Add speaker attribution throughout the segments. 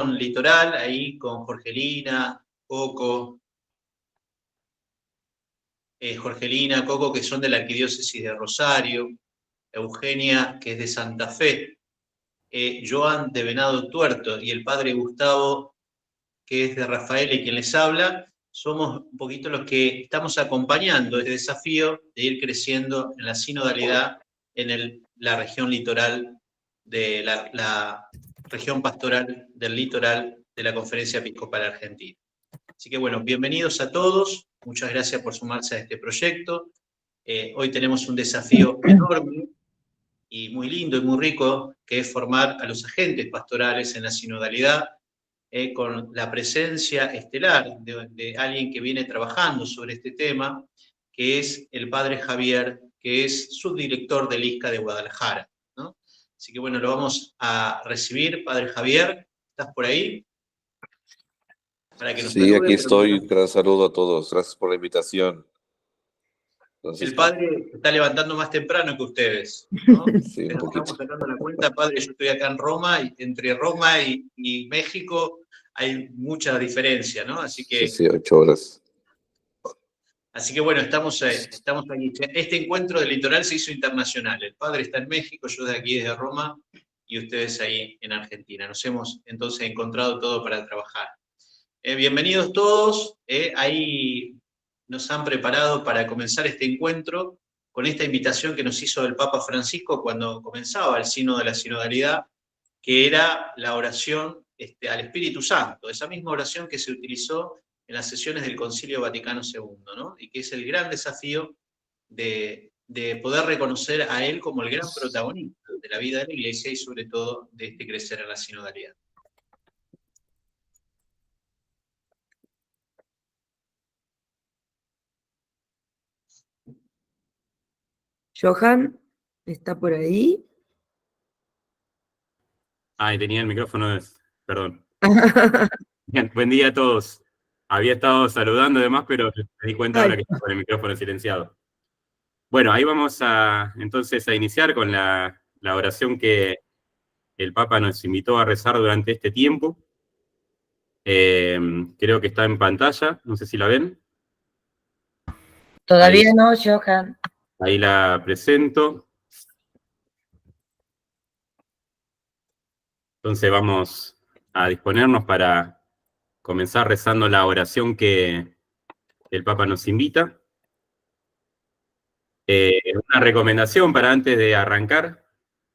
Speaker 1: litoral, ahí con Jorgelina, Coco, Coco, que son de la Arquidiócesis de Rosario, Eugenia, que es de Santa Fe, Joan de Venado Tuerto y el padre Gustavo, que es de Rafael y quien les habla. Somos un poquito los que estamos acompañando este desafío de ir creciendo en la sinodalidad en la región litoral, de la región pastoral del litoral de la Conferencia Episcopal Argentina. Así que bueno, bienvenidos a todos, muchas gracias por sumarse a este proyecto. Hoy tenemos un desafío enorme y muy lindo y muy rico, que es formar a los agentes pastorales en la sinodalidad, con la presencia estelar de alguien que viene trabajando sobre este tema, que es el padre Javier, que es subdirector del ISCA de Guadalajara, ¿no? Así que bueno, lo vamos a recibir. Padre Javier, ¿estás por ahí? Para que nos
Speaker 2: Sí,
Speaker 1: salude,
Speaker 2: aquí estoy. Gran saludo a todos. Gracias por la invitación,
Speaker 1: el
Speaker 2: Francisco.
Speaker 1: padre está levantando más temprano que ustedes, ¿no?
Speaker 2: Sí, un poquito.
Speaker 1: Estamos sacando la cuenta, padre, yo estoy acá en Roma, y entre Roma y México hay mucha diferencia, ¿no? Así
Speaker 2: Sí, 8 horas.
Speaker 1: que bueno, estamos aquí. Este encuentro del litoral se hizo internacional. El padre está en México, yo de aquí desde Roma, y ustedes ahí en Argentina. Nos hemos entonces encontrado todo para trabajar. Bienvenidos todos. Ahí nos han preparado para comenzar este encuentro con esta invitación que nos hizo el Papa Francisco cuando comenzaba el Sínodo de la Sinodalidad, que era la oración al Espíritu Santo, esa misma oración que se utilizó en las sesiones del Concilio Vaticano II, ¿no? Y que es el gran desafío de poder reconocer a él como el gran protagonista de la vida de la Iglesia y sobre todo de este crecer en la sinodalidad.
Speaker 3: Johan, ¿está por ahí?
Speaker 4: Ay, tenía el micrófono, perdón. Bien, buen día a todos. Había estado saludando además, pero me di cuenta ahora que estaba con el micrófono silenciado. Bueno, ahí vamos entonces a iniciar con la oración que el Papa nos invitó a rezar durante este tiempo. Creo que está en pantalla, no sé si la ven.
Speaker 3: Todavía no, Johan.
Speaker 4: Ahí la presento. Entonces vamos a disponernos para comenzar rezando la oración que el Papa nos invita. Una recomendación para antes de arrancar,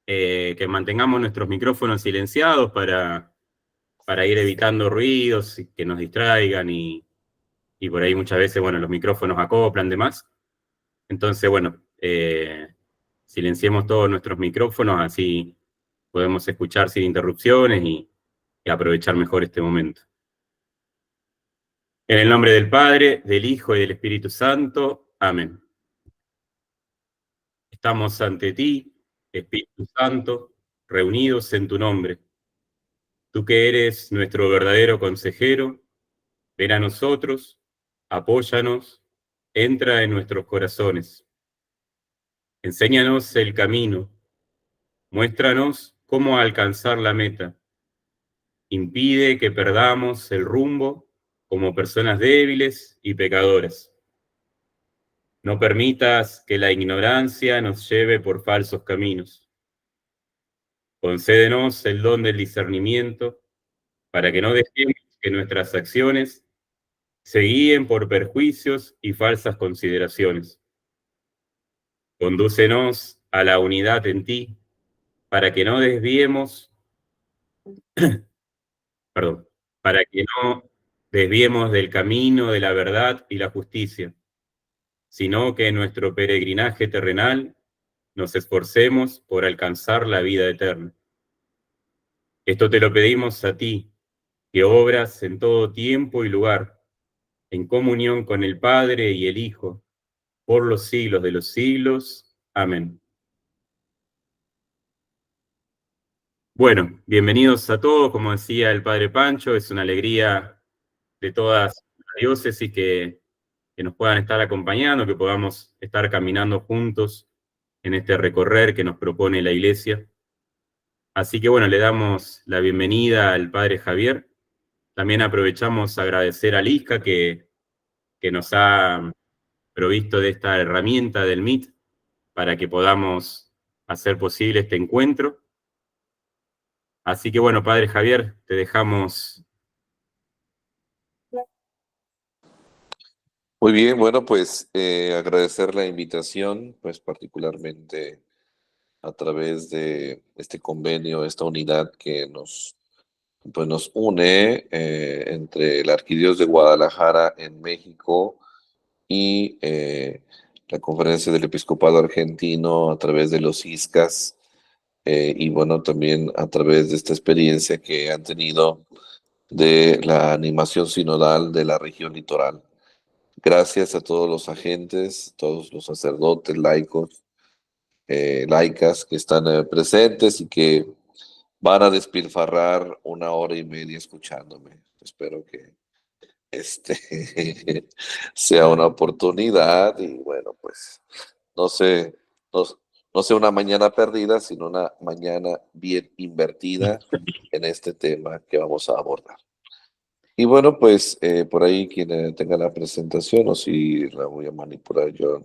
Speaker 4: que mantengamos nuestros micrófonos silenciados para ir evitando ruidos que nos distraigan y por ahí muchas veces, bueno, los micrófonos acoplan, demás. Entonces, bueno, silenciemos todos nuestros micrófonos, así podemos escuchar sin interrupciones y aprovechar mejor este momento. En el nombre del Padre, del Hijo y del Espíritu Santo. Amén. Estamos ante ti, Espíritu Santo, reunidos en tu nombre. Tú que eres nuestro verdadero consejero, ven a nosotros, apóyanos, entra en nuestros corazones. Enséñanos el camino, muéstranos cómo alcanzar la meta. Impide que perdamos el rumbo como personas débiles y pecadoras. No permitas que la ignorancia nos lleve por falsos caminos. Concédenos el don del discernimiento para que no dejemos que nuestras acciones se guíen por perjuicios y falsas consideraciones. Condúcenos a la unidad en ti para que no desviemos, para que no desviemos del camino de la verdad y la justicia, sino que en nuestro peregrinaje terrenal nos esforcemos por alcanzar la vida eterna. Esto te lo pedimos a ti, que obras en todo tiempo y lugar, en comunión con el Padre y el Hijo, por los siglos de los siglos. Amén. Bueno, bienvenidos a todos, como decía el Padre Pancho, es una alegría de todas las diócesis que nos puedan estar acompañando, que podamos estar caminando juntos en este recorrer que nos propone la Iglesia. Así que bueno, le damos la bienvenida al Padre Javier. También aprovechamos a agradecer a Lisca que nos ha provisto de esta herramienta del Meet para que podamos hacer posible este encuentro. Así que bueno, Padre Javier, te dejamos.
Speaker 2: Muy bien, bueno, pues agradecer la invitación, pues particularmente a través de este convenio, esta unidad que pues nos une entre la Arquidiócesis de Guadalajara en México y la Conferencia del Episcopado Argentino a través de los ISCAS, y bueno, también a través de esta experiencia que han tenido de la animación sinodal de la región litoral. Gracias a todos los agentes, todos los sacerdotes, laicos, laicas que están presentes y que van a despilfarrar 1 hora y media escuchándome. Espero que sea una oportunidad y bueno, pues no sé, no, no sea una mañana perdida, sino una mañana bien invertida en este tema que vamos a abordar. Y bueno, pues por ahí quien tenga la presentación o si la voy a manipular yo.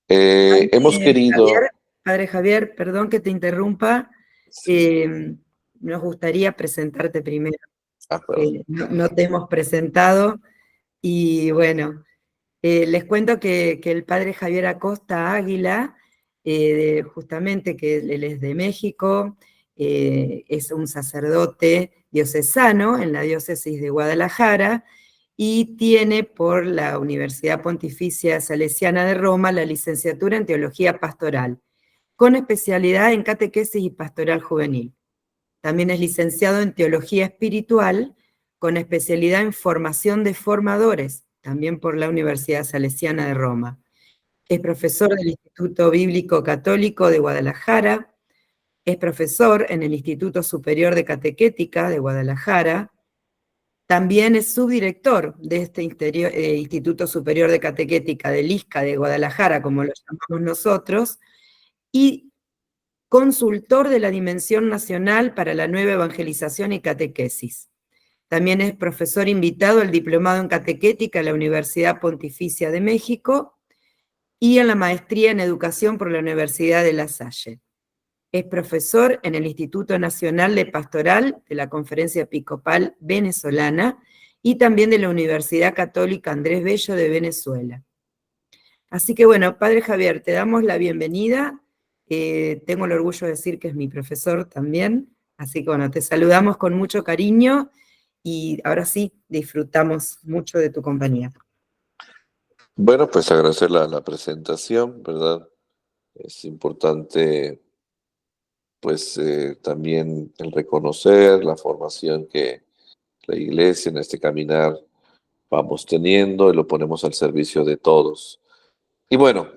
Speaker 2: Hemos querido...
Speaker 3: Padre Javier, perdón que te interrumpa.
Speaker 2: Sí.
Speaker 3: Nos gustaría presentarte primero.
Speaker 2: Perdón.
Speaker 3: No te hemos presentado y bueno, les cuento que el Padre Javier Acosta Águila, justamente que él es de México, es un sacerdote diocesano en la diócesis de Guadalajara y tiene por la Universidad Pontificia Salesiana de Roma la licenciatura en Teología Pastoral, con especialidad en Catequesis y Pastoral Juvenil. También es licenciado en Teología Espiritual, con especialidad en Formación de Formadores, también por la Universidad Salesiana de Roma. Es profesor del Instituto Bíblico Católico de Guadalajara, es profesor en el Instituto Superior de Catequética de Guadalajara, también es subdirector de este Instituto Superior de Catequética del ISCA de Guadalajara, como lo llamamos nosotros, y consultor de la Dimensión Nacional para la Nueva Evangelización y Catequesis. También es profesor invitado al Diplomado en Catequética en la Universidad Pontificia de México y en la Maestría en Educación por la Universidad de La Salle. Es profesor en el Instituto Nacional de Pastoral de la Conferencia Episcopal Venezolana y también de la Universidad Católica Andrés Bello de Venezuela. Así que bueno, Padre Javier, te damos la bienvenida. Tengo el orgullo de decir que es mi profesor también. Así que bueno, te saludamos con mucho cariño y ahora sí, disfrutamos mucho de tu compañía.
Speaker 2: Bueno, pues agradecer la presentación, ¿verdad? Es importante, pues también el reconocer la formación que la Iglesia en este caminar vamos teniendo y lo ponemos al servicio de todos. Y bueno,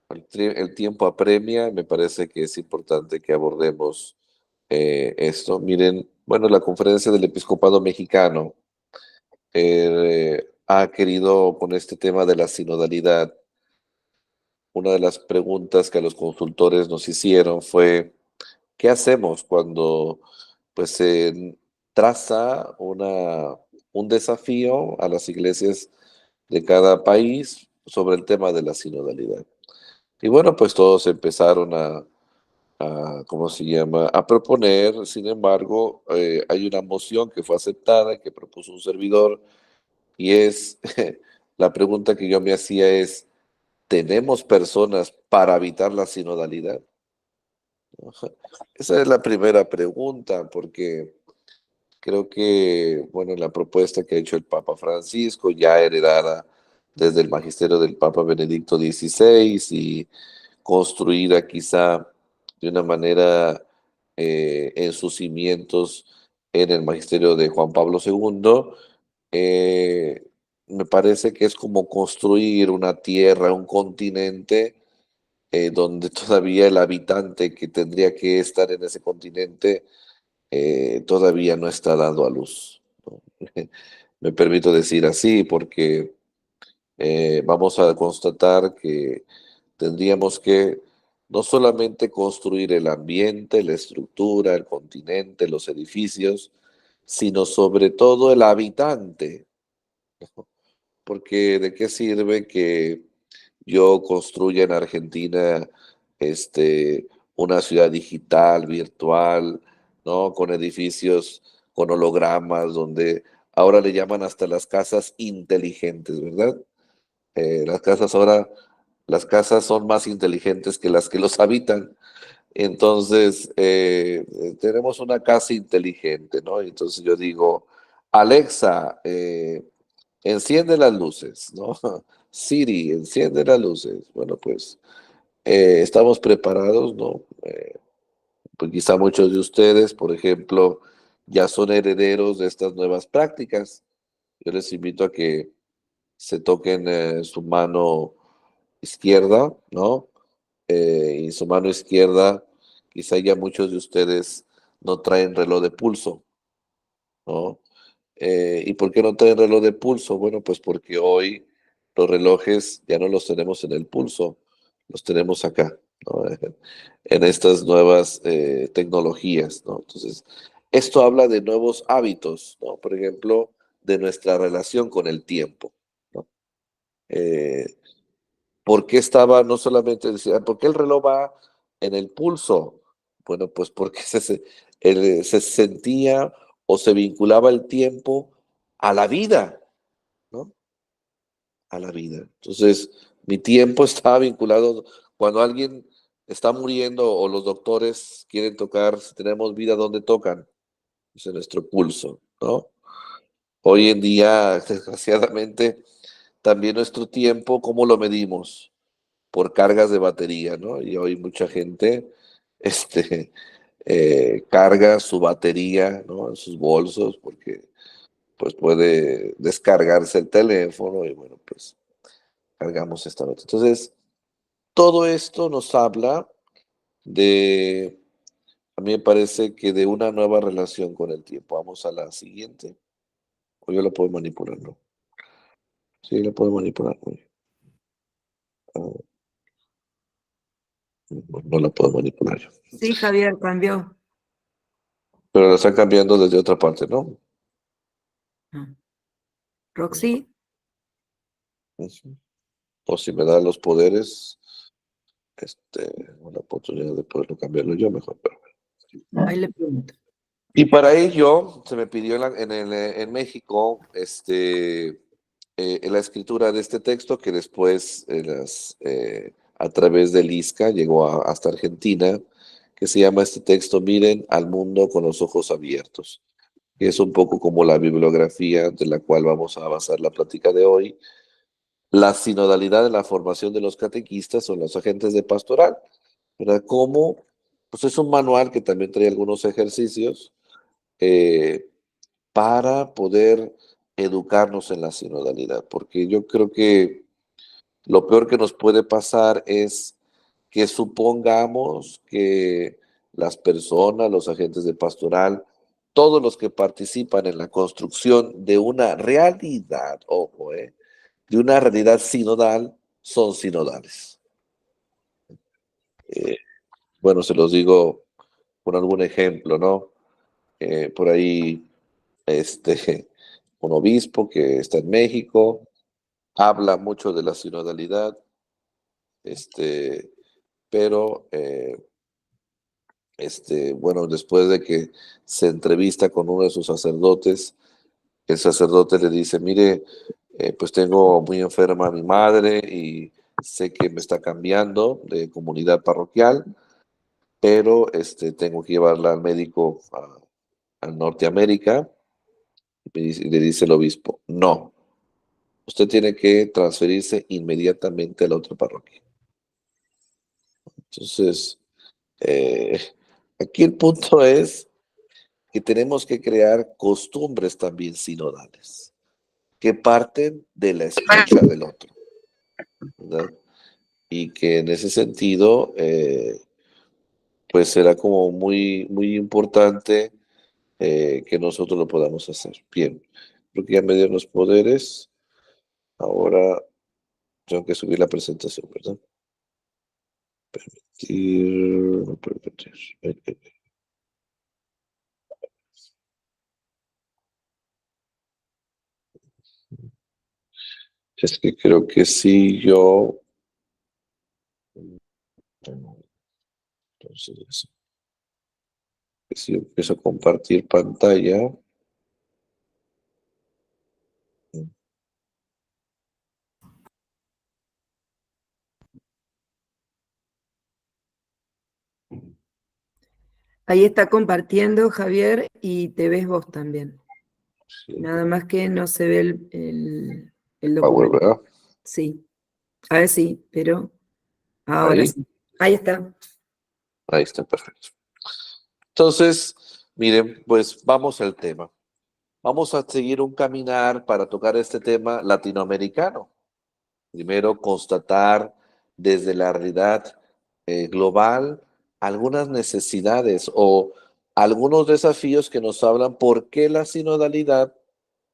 Speaker 2: el tiempo apremia, me parece que es importante que abordemos esto. Miren, bueno, la Conferencia del Episcopado Mexicano ha querido con este tema de la sinodalidad. Una de las preguntas que a los consultores nos hicieron fue, ¿qué hacemos cuando pues, se traza un desafío a las iglesias de cada país sobre el tema de la sinodalidad? Y bueno, pues todos empezaron ¿cómo se llama?, a proponer. Sin embargo, hay una moción que fue aceptada, que propuso un servidor, y es, la pregunta que yo me hacía es, ¿tenemos personas para habitar la sinodalidad? Esa es la primera pregunta, porque creo que, bueno, la propuesta que ha hecho el Papa Francisco, ya heredada desde el magisterio del Papa Benedicto XVI y construida quizá de una manera en sus cimientos en el magisterio de Juan Pablo II, me parece que es como construir una tierra, un continente, donde todavía el habitante que tendría que estar en ese continente todavía no está dando a luz, ¿no? Me permito decir así porque vamos a constatar que tendríamos que no solamente construir el ambiente, la estructura, el continente, los edificios, sino sobre todo el habitante. Porque ¿de qué sirve que yo construya en Argentina una ciudad digital, virtual, ¿no? Con edificios, con hologramas, donde ahora le llaman hasta las casas inteligentes, ¿verdad? Las casas son más inteligentes que las que los habitan. Entonces, tenemos una casa inteligente, ¿no? Entonces yo digo, Alexa, enciende las luces, ¿no? Siri, enciende las luces. Bueno, pues estamos preparados, ¿no? Pues quizá muchos de ustedes, por ejemplo, ya son herederos de estas nuevas prácticas. Yo les invito a que se toquen su mano izquierda, ¿no? Y su mano izquierda, quizá ya muchos de ustedes no traen reloj de pulso, ¿no? ¿Y por qué no traen reloj de pulso? Bueno, pues porque hoy los relojes ya no los tenemos en el pulso, los tenemos acá, ¿no? En estas nuevas tecnologías, ¿no? Entonces, esto habla de nuevos hábitos, ¿no? Por ejemplo, de nuestra relación con el tiempo, ¿no? Eh, ¿Por qué estaba no solamente, decía, por qué el reloj va en el pulso? Bueno, pues porque se sentía o se vinculaba el tiempo a la vida, ¿no? A la vida. Entonces, mi tiempo estaba vinculado, cuando alguien está muriendo o los doctores quieren tocar, si tenemos vida, ¿dónde tocan? Es en nuestro pulso, ¿no? Hoy en día, desgraciadamente, también nuestro tiempo, ¿cómo lo medimos? Por cargas de batería, ¿no? Y hoy mucha gente carga su batería, ¿no? En sus bolsos porque pues puede descargarse el teléfono y bueno, pues cargamos esta nota. Entonces, todo esto nos habla de, a mí me parece que de una nueva relación con el tiempo. Vamos a la siguiente. O yo la puedo manipular, ¿no? Sí, la puedo manipular. Muy bien. No la puedo manipular yo.
Speaker 3: Sí, Javier, cambió.
Speaker 2: Pero la están cambiando desde otra parte, ¿no?
Speaker 3: Ah. Roxy,
Speaker 2: Ujú. O si me da los poderes, una oportunidad de poderlo cambiarlo yo mejor. Pero
Speaker 3: ahí le pregunto.
Speaker 2: y para ello se me pidió en México en la escritura de este texto que después a través del ISCA llegó hasta Argentina, que se llama este texto Miren al mundo con los ojos abiertos, que es un poco como la bibliografía de la cual vamos a basar la plática de hoy. La sinodalidad de la formación de los catequistas son los agentes de pastoral, ¿verdad? Como, pues es un manual que también trae algunos ejercicios eh, para poder educarnos en la sinodalidad, porque yo creo que lo peor que nos puede pasar es que supongamos que las personas, los agentes de pastoral, todos los que participan en la construcción de una realidad, ojo, de una realidad sinodal, son sinodales. Bueno, se los digo con algún ejemplo, ¿no? Por ahí, un obispo que está en México, habla mucho de la sinodalidad, pero, bueno, después de que se entrevista con uno de sus sacerdotes, el sacerdote le dice, mire, pues tengo muy enferma a mi madre y sé que me está cambiando de comunidad parroquial, pero tengo que llevarla al médico a Norteamérica. Y le dice el obispo, no, usted tiene que transferirse inmediatamente a la otra parroquia. Entonces, eh, aquí el punto es que tenemos que crear costumbres también sinodales, que parten de la escucha del otro, ¿verdad? Y que en ese sentido, pues será como muy, muy importante que nosotros lo podamos hacer. Bien, creo que ya me dieron los poderes. Ahora tengo que subir la presentación, ¿verdad? No permitir. Es que creo que sí, yo. Entonces, eso. Que si empiezo a compartir pantalla.
Speaker 3: Ahí está compartiendo Javier y te ves vos también.
Speaker 2: Sí,
Speaker 3: Nada más que no se ve el
Speaker 2: Power,
Speaker 3: documento.
Speaker 2: ¿verdad?
Speaker 3: Sí, a ver sí, pero ahora
Speaker 2: Ahí,
Speaker 3: sí. Ahí está.
Speaker 2: ahí está, perfecto. Entonces, miren, pues vamos al tema. Vamos a seguir un caminar para tocar este tema latinoamericano. Primero, constatar desde la realidad global algunas necesidades o algunos desafíos que nos hablan por qué la sinodalidad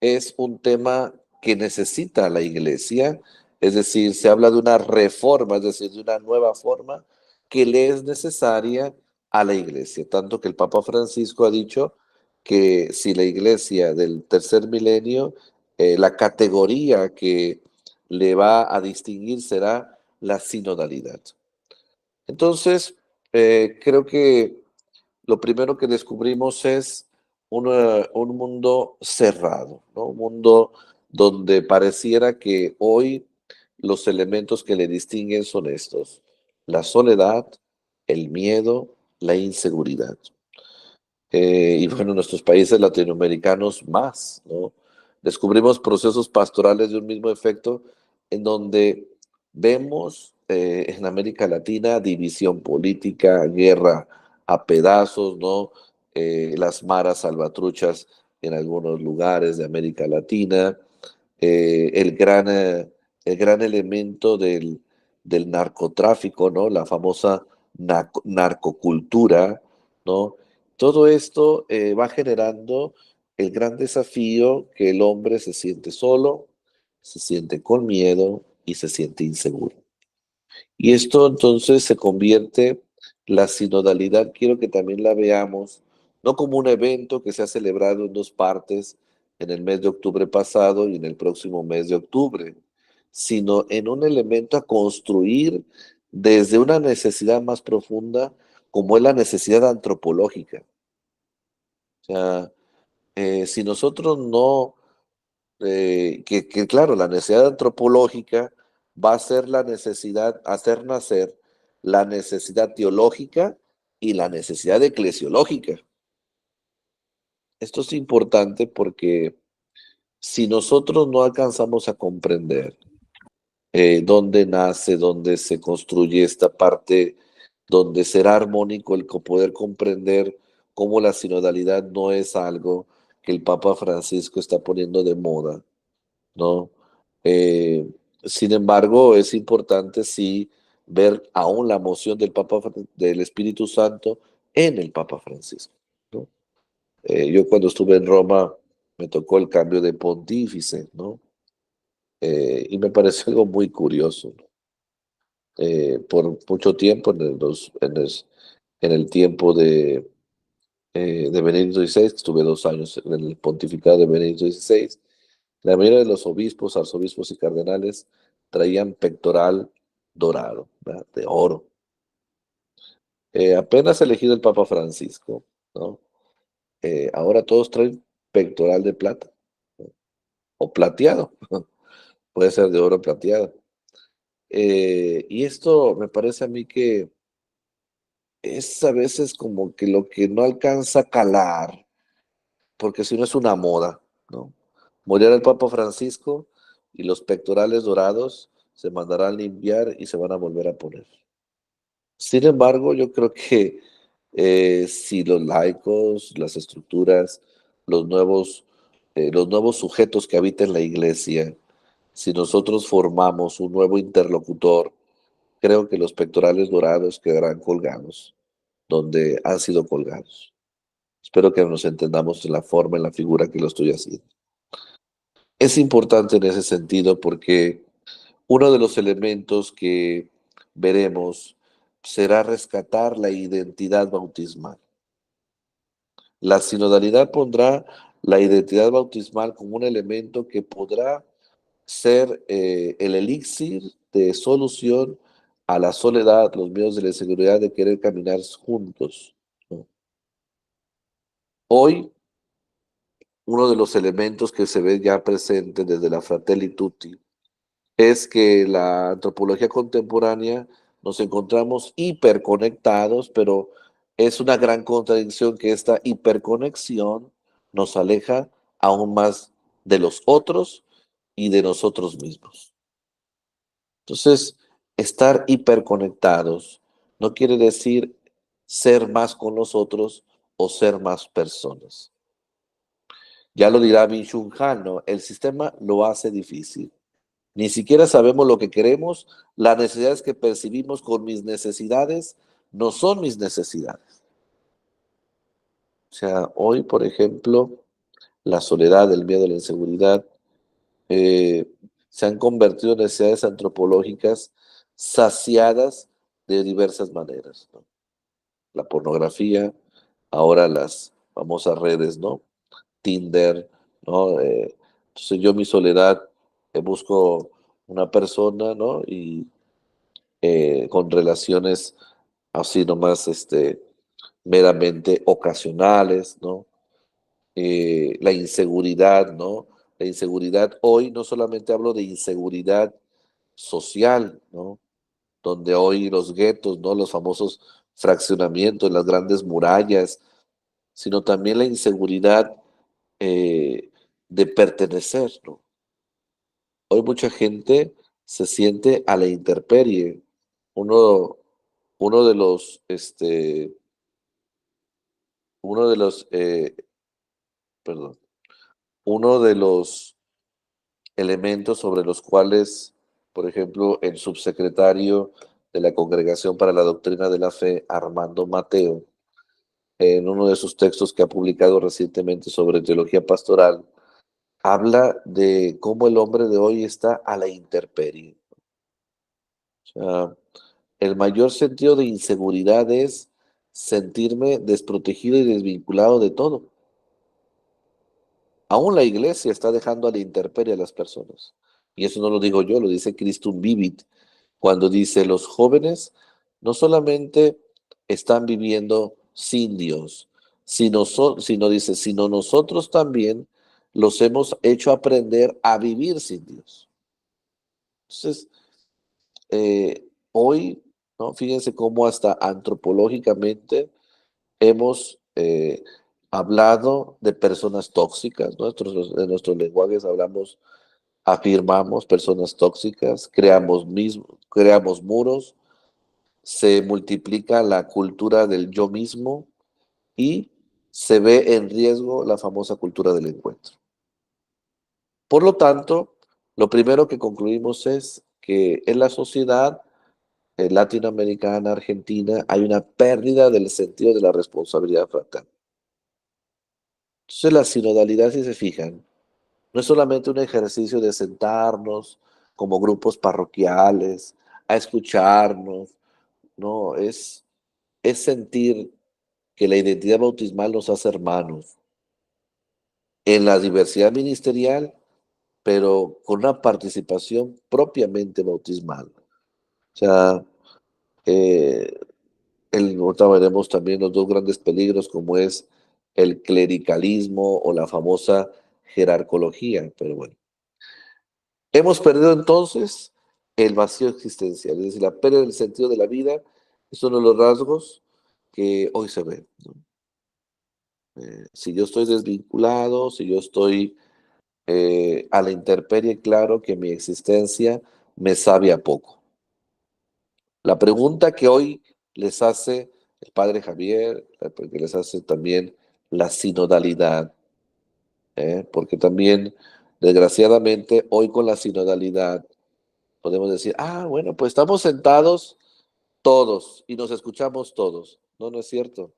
Speaker 2: es un tema que necesita la iglesia. Es decir, se habla de una reforma, es decir, de una nueva forma que le es necesaria a la iglesia. Tanto que el Papa Francisco ha dicho que si la iglesia del tercer milenio, la categoría que le va a distinguir será la sinodalidad. Entonces, creo que lo primero que descubrimos es un mundo cerrado, ¿no? Un mundo donde pareciera que hoy los elementos que le distinguen son estos: la soledad, el miedo, la inseguridad. Y bueno, en nuestros países latinoamericanos más, ¿no? Descubrimos procesos pastorales de un mismo efecto en donde vemos en América Latina división política, guerra a pedazos, ¿no? Las maras salvatruchas en algunos lugares de América Latina, eh, el gran, eh, el gran elemento del narcotráfico, ¿no? La famosa narcocultura, ¿no? Todo esto va generando el gran desafío que el hombre se siente solo, se siente con miedo y se siente inseguro. Y esto entonces se convierte, la sinodalidad, quiero que también la veamos, no como un evento que se ha celebrado en dos partes en el mes de octubre pasado y en el próximo mes de octubre, sino en un elemento a construir desde una necesidad más profunda, como es la necesidad antropológica. O sea, si nosotros no, que claro, la necesidad antropológica va a ser la necesidad, hacer nacer la necesidad teológica y la necesidad eclesiológica. Esto es importante porque si nosotros no alcanzamos a comprender dónde nace, dónde se construye esta parte, donde será armónico el poder comprender cómo la sinodalidad no es algo que el Papa Francisco está poniendo de moda, ¿no? Eh, Sin embargo, es importante sí ver aún la moción del del Espíritu Santo en el Papa Francisco, ¿no? Yo cuando estuve en Roma me tocó el cambio de pontífice, ¿no? Y me pareció algo muy curioso, ¿no? Por mucho tiempo, en el tiempo de Benedicto XVI, estuve 2 años en el pontificado de Benedicto XVI. La mayoría de los obispos, arzobispos y cardenales traían pectoral dorado, ¿verdad? De oro. Apenas elegido el Papa Francisco, ¿no? Ahora todos traen pectoral de plata, ¿no? O plateado, puede ser de oro plateado. Y esto me parece a mí que es a veces como que lo que no alcanza a calar, porque si no es una moda, ¿no? Morirá el Papa Francisco y los pectorales dorados se mandarán limpiar y se van a volver a poner. Sin embargo, yo creo que si los laicos, las estructuras, los nuevos, los nuevos sujetos que habitan la iglesia, si nosotros formamos un nuevo interlocutor, creo que los pectorales dorados quedarán colgados donde han sido colgados. Espero que nos entendamos en la forma, en la figura que lo estoy haciendo. Es importante en ese sentido porque uno de los elementos que veremos será rescatar la identidad bautismal. La sinodalidad pondrá la identidad bautismal como un elemento que podrá ser el elixir de solución a la soledad, los miedos de la inseguridad de querer caminar juntos, ¿no? Hoy, uno de los elementos que se ve ya presente desde la Fratelli Tutti es que la antropología contemporánea nos encontramos hiperconectados, pero es una gran contradicción que esta hiperconexión nos aleja aún más de los otros y de nosotros mismos. Entonces, estar hiperconectados no quiere decir ser más con los otros o ser más personas. Ya lo dirá Byung-Chul Han, ¿no? El sistema lo hace difícil. Ni siquiera sabemos lo que queremos. Las necesidades que percibimos con mis necesidades no son mis necesidades. O sea, hoy, por ejemplo, la soledad, el miedo, la inseguridad se han convertido en necesidades antropológicas saciadas de diversas maneras, ¿no? La pornografía, ahora las famosas redes, ¿no? Tinder, ¿no? Entonces yo mi soledad busco una persona, ¿no? Y con relaciones así nomás, meramente ocasionales, ¿no? La inseguridad, ¿no? La inseguridad, hoy no solamente hablo de inseguridad social, ¿no? Donde hoy los guetos, ¿no? Los famosos fraccionamientos, las grandes murallas, sino también la inseguridad de pertenecer, ¿no? Hoy mucha gente se siente a la intemperie. Uno, uno de los, uno de los, perdón, uno de los elementos sobre los cuales, por ejemplo, el subsecretario de la Congregación para la Doctrina de la Fe, Armando Mateo, en uno de sus textos que ha publicado recientemente sobre teología pastoral, habla de cómo el hombre de hoy está a la intemperie. O sea, el mayor sentido de inseguridad es sentirme desprotegido y desvinculado de todo. Aún la iglesia está dejando a la intemperie a las personas. Y eso no lo digo yo, lo dice Christum Vivit, cuando dice, los jóvenes no solamente están viviendo sin Dios, sino dice, sino nosotros también los hemos hecho aprender a vivir sin Dios. Entonces, hoy, ¿no? Fíjense cómo hasta antropológicamente hemos hablado de personas tóxicas, ¿no? En nuestros lenguajes afirmamos personas tóxicas, creamos muros, se multiplica la cultura del yo mismo y se ve en riesgo la famosa cultura del encuentro. Por lo tanto, lo primero que concluimos es que en la sociedad latinoamericana, argentina, hay una pérdida del sentido de la responsabilidad fraterna. Entonces, la sinodalidad, si se fijan, no es solamente un ejercicio de sentarnos como grupos parroquiales, a escucharnos, no, es sentir que la identidad bautismal nos hace hermanos en la diversidad ministerial, pero con una participación propiamente bautismal. O sea, ahorita veremos también los dos grandes peligros, como es el clericalismo o la famosa jerarcología, pero bueno. Hemos perdido entonces el vacío existencial, es decir, la pérdida del sentido de la vida es uno de los rasgos que hoy se ve, ¿no? Si yo estoy desvinculado, si yo estoy a la intemperie, claro que mi existencia me sabe a poco. La pregunta que hoy les hace el padre Javier, que les hace también la sinodalidad, porque también, desgraciadamente, hoy con la sinodalidad podemos decir, bueno, pues estamos sentados todos y nos escuchamos todos. No, no es cierto.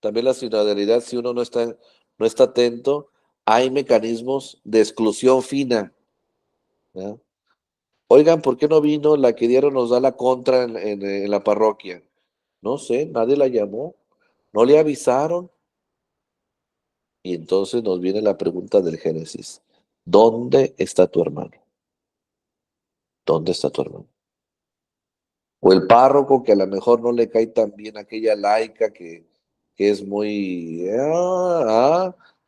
Speaker 2: También la sinodalidad, si uno no está atento, hay mecanismos de exclusión fina, ¿ya? Oigan, ¿por qué no vino la que diario nos da la contra en la parroquia? No sé, nadie la llamó, no le avisaron. Y entonces nos viene la pregunta del Génesis. ¿Dónde está tu hermano? ¿Dónde está tu hermano? O el párroco que a lo mejor no le cae tan bien aquella laica que es muy...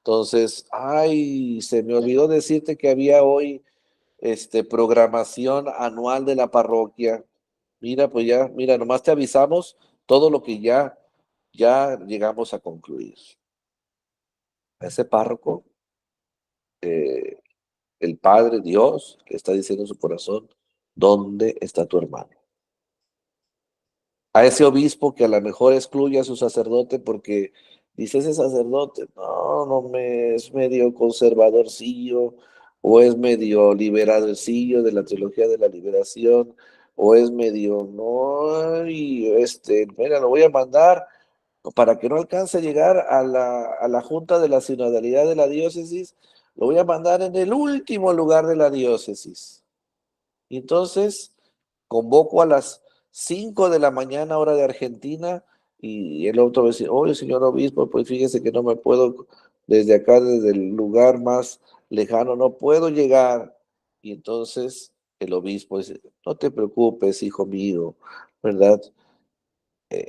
Speaker 2: Entonces, ay, se me olvidó decirte que había hoy programación anual de la parroquia. Mira, pues ya, mira, nomás te avisamos todo lo que ya llegamos a concluir. A ese párroco, eh, el Padre Dios le está diciendo en su corazón, ¿dónde está tu hermano? A ese obispo que a lo mejor excluye a su sacerdote porque dice ese sacerdote, es medio conservadorcillo, o es medio liberadorcillo de la teología de la liberación, o es medio, no, y mira, lo voy a mandar para que no alcance a llegar a la junta de la sinodalidad de la diócesis, lo voy a mandar en el último lugar de la diócesis. Y entonces convoco a las 5 de la mañana, hora de Argentina, y el otro va a decir, oye, señor obispo, pues fíjese que no me puedo, desde acá, desde el lugar más lejano, no puedo llegar. Y entonces el obispo dice, no te preocupes, hijo mío, ¿verdad?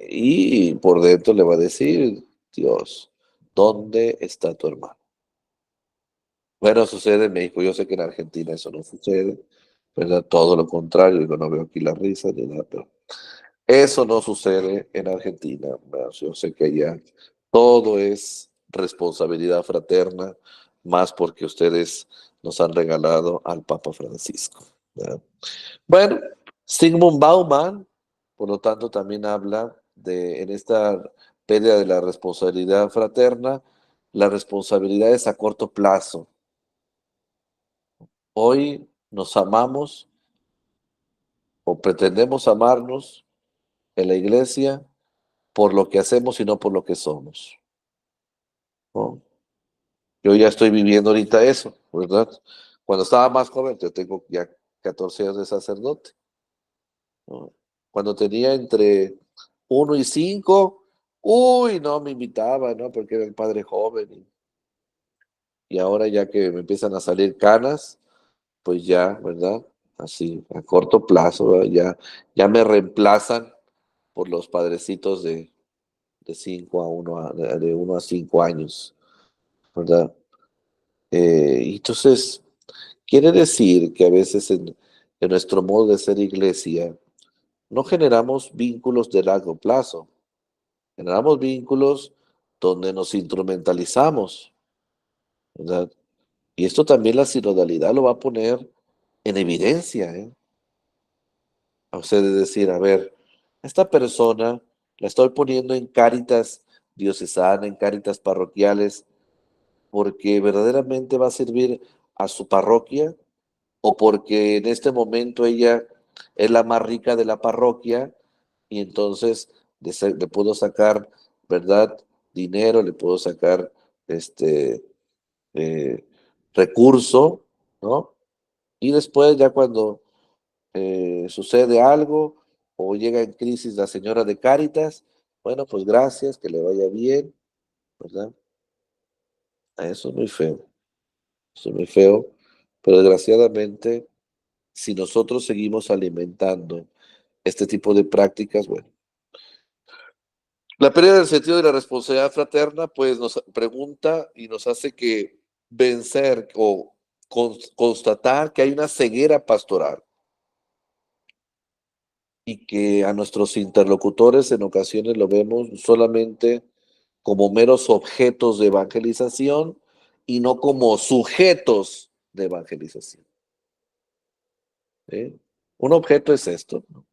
Speaker 2: Y por dentro le va a decir, Dios, ¿dónde está tu hermano? Bueno, sucede en México, yo sé que en Argentina eso no sucede, ¿verdad? Todo lo contrario, yo no veo aquí la risa ni nada, pero eso no sucede en Argentina, ¿verdad? Yo sé que allá todo es responsabilidad fraterna, más porque ustedes nos han regalado al Papa Francisco, ¿verdad? Bueno, Sigmund Bauman, por lo tanto, también habla en esta pérdida de la responsabilidad fraterna, la responsabilidad es a corto plazo. Hoy nos amamos o pretendemos amarnos en la iglesia por lo que hacemos y no por lo que somos, ¿no? Yo ya estoy viviendo ahorita eso, ¿verdad? Cuando estaba más joven, yo tengo ya 14 años de sacerdote, ¿no? Cuando tenía entre 1 y 5, uy, no me invitaba, ¿no? Porque era el padre joven. Y ahora ya que me empiezan a salir canas, pues ya, ¿verdad? Así, a corto plazo, ¿verdad? Ya me reemplazan por los padrecitos de 5 a 1, de 1 a 5 años, ¿verdad? Entonces, quiere decir que a veces en nuestro modo de ser iglesia no generamos vínculos de largo plazo, generamos vínculos donde nos instrumentalizamos, ¿verdad? Y esto también la sinodalidad lo va a poner en evidencia, ¿eh? A ustedes decir, a ver, esta persona la estoy poniendo en Cáritas diocesana, en Cáritas parroquiales, porque verdaderamente va a servir a su parroquia o porque en este momento ella es la más rica de la parroquia y entonces le puedo sacar, ¿verdad? Dinero, le puedo sacar eh, recurso, ¿no? Y después ya cuando sucede algo o llega en crisis la señora de Cáritas, bueno, pues gracias, que le vaya bien, ¿verdad? Eso es muy feo, eso es muy feo, pero desgraciadamente, si nosotros seguimos alimentando este tipo de prácticas, bueno, la pérdida del sentido de la responsabilidad fraterna, pues nos pregunta y nos hace que vencer o constatar que hay una ceguera pastoral y que a nuestros interlocutores en ocasiones lo vemos solamente como meros objetos de evangelización y no como sujetos de evangelización. ¿Eh? Un objeto es esto, ¿no?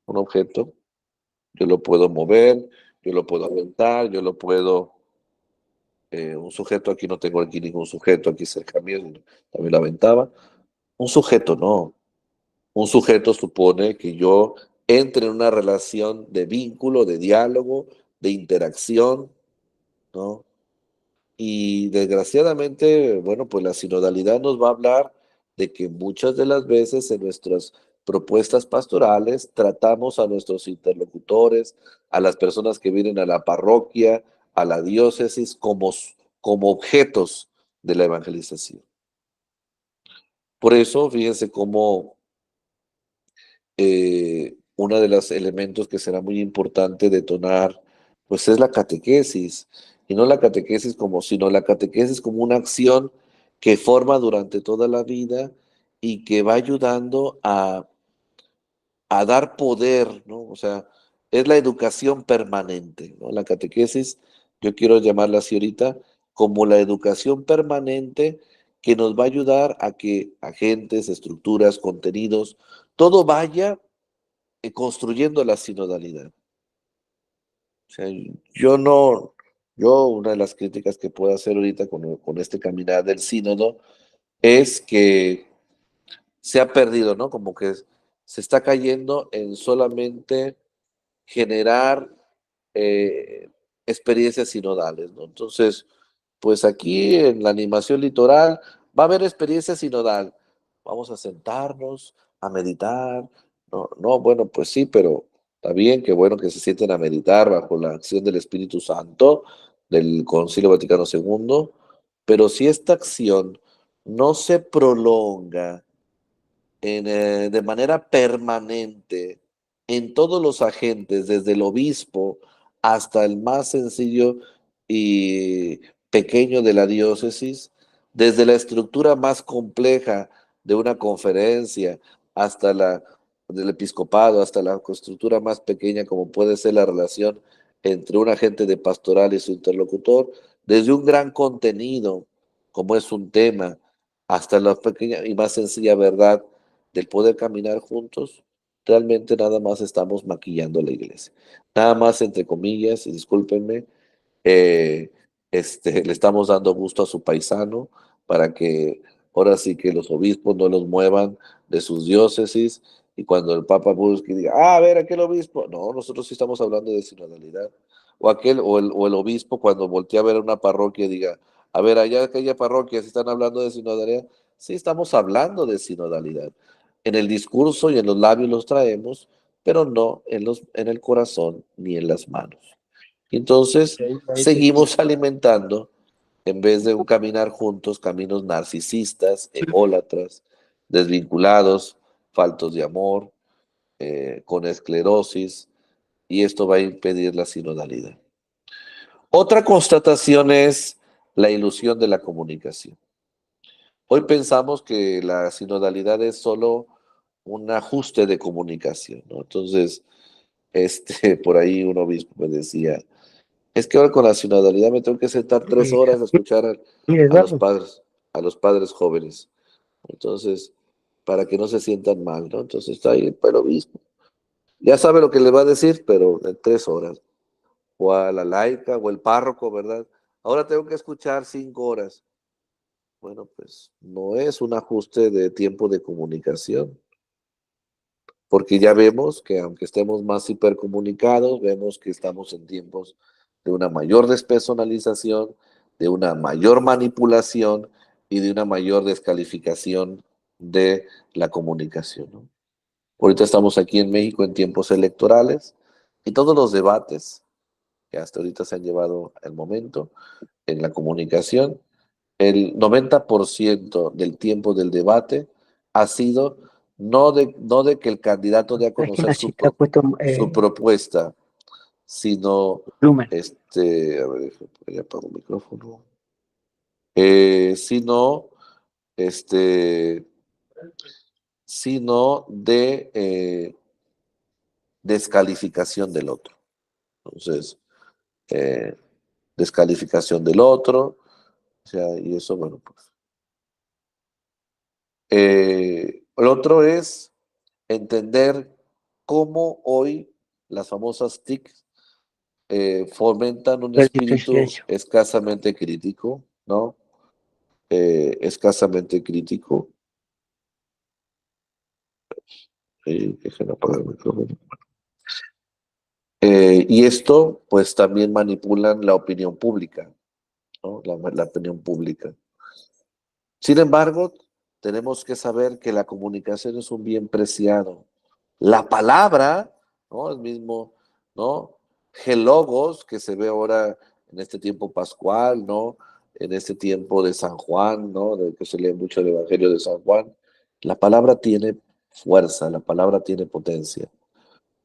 Speaker 2: Un objeto, yo lo puedo mover, yo lo puedo aventar, yo lo puedo, un sujeto, aquí no tengo aquí ningún sujeto, aquí cerca mío, también lo aventaba. Un sujeto no, un sujeto supone que yo entre en una relación de vínculo, de diálogo, de interacción, ¿no? Y desgraciadamente, bueno, pues la sinodalidad nos va a hablar de que muchas de las veces en nuestras propuestas pastorales tratamos a nuestros interlocutores, a las personas que vienen a la parroquia, a la diócesis, como objetos de la evangelización. Por eso, fíjense cómo uno de los elementos que será muy importante detonar, pues es la catequesis, y no la catequesis sino la catequesis como una acción que forma durante toda la vida y que va ayudando a dar poder, ¿no? O sea, es la educación permanente, ¿no? La catequesis, yo quiero llamarla así ahorita, como la educación permanente que nos va a ayudar a que agentes, estructuras, contenidos, todo vaya construyendo la sinodalidad. O sea, una de las críticas que puedo hacer ahorita con este caminar del sínodo es que se ha perdido, ¿no? Como que se está cayendo en solamente generar experiencias sinodales, ¿no? Entonces, pues aquí en la animación litoral va a haber experiencia sinodal. Vamos a sentarnos, a meditar. No, no, bueno, pues sí, pero está bien, qué bueno que se sienten a meditar bajo la acción del Espíritu Santo del Concilio Vaticano II, pero si esta acción no se prolonga de manera permanente en todos los agentes, desde el obispo hasta el más sencillo y pequeño de la diócesis, desde la estructura más compleja de una conferencia hasta del episcopado, hasta la estructura más pequeña como puede ser la relación entre un agente de pastoral y su interlocutor, desde un gran contenido como es un tema, hasta la pequeña y más sencilla verdad del poder caminar juntos, realmente nada más estamos maquillando la iglesia. Nada más, entre comillas, y discúlpenme, eh, le estamos dando gusto a su paisano para que ahora sí que los obispos no los muevan de sus diócesis y cuando el Papa busque y diga, a ver, aquel obispo, no, nosotros sí estamos hablando de sinodalidad. O el obispo cuando voltea a ver una parroquia y diga, a ver, allá aquella parroquia, si están hablando de sinodalidad, sí estamos hablando de sinodalidad. En el discurso y en los labios los traemos, pero no en el corazón ni en las manos. Entonces, seguimos alimentando, en vez de un caminar juntos, caminos narcisistas, ególatras, desvinculados, faltos de amor, con esclerosis, y esto va a impedir la sinodalidad. Otra constatación es la ilusión de la comunicación. Hoy pensamos que la sinodalidad es solo un ajuste de comunicación, ¿no? Entonces, por ahí un obispo me decía, es que ahora con la sinodalidad me tengo que sentar 3 horas a escuchar a los padres jóvenes. Entonces, para que no se sientan mal, ¿no? Entonces está ahí el obispo. Ya sabe lo que le va a decir, pero en 3 horas. O a la laica, o el párroco, ¿verdad? Ahora tengo que escuchar 5 horas. Bueno, pues no es un ajuste de tiempo de comunicación, porque ya vemos que aunque estemos más hipercomunicados, vemos que estamos en tiempos de una mayor despersonalización, de una mayor manipulación y de una mayor descalificación de la comunicación, ¿no? Ahorita estamos aquí en México en tiempos electorales y todos los debates que hasta ahorita se han llevado al momento en la comunicación, el 90% del tiempo del debate ha sido no de que el candidato dé a conocer su propuesta, sino, a ver, ya apago el micrófono, sino de descalificación del otro. Entonces, descalificación del otro, o sea, y eso, bueno, pues. El otro es entender cómo hoy las famosas TIC fomentan un espíritu escasamente crítico, ¿no? Escasamente crítico. Déjenme apagar el micrófono. Y esto, pues también manipulan la opinión pública, ¿no? La opinión pública. Sin embargo, tenemos que saber que la comunicación es un bien preciado. La palabra, ¿no? El mismo, ¿no? Gelogos, que se ve ahora en este tiempo pascual, ¿no? En este tiempo de San Juan, ¿no? De que se lee mucho el Evangelio de San Juan. La palabra tiene fuerza, la palabra tiene potencia.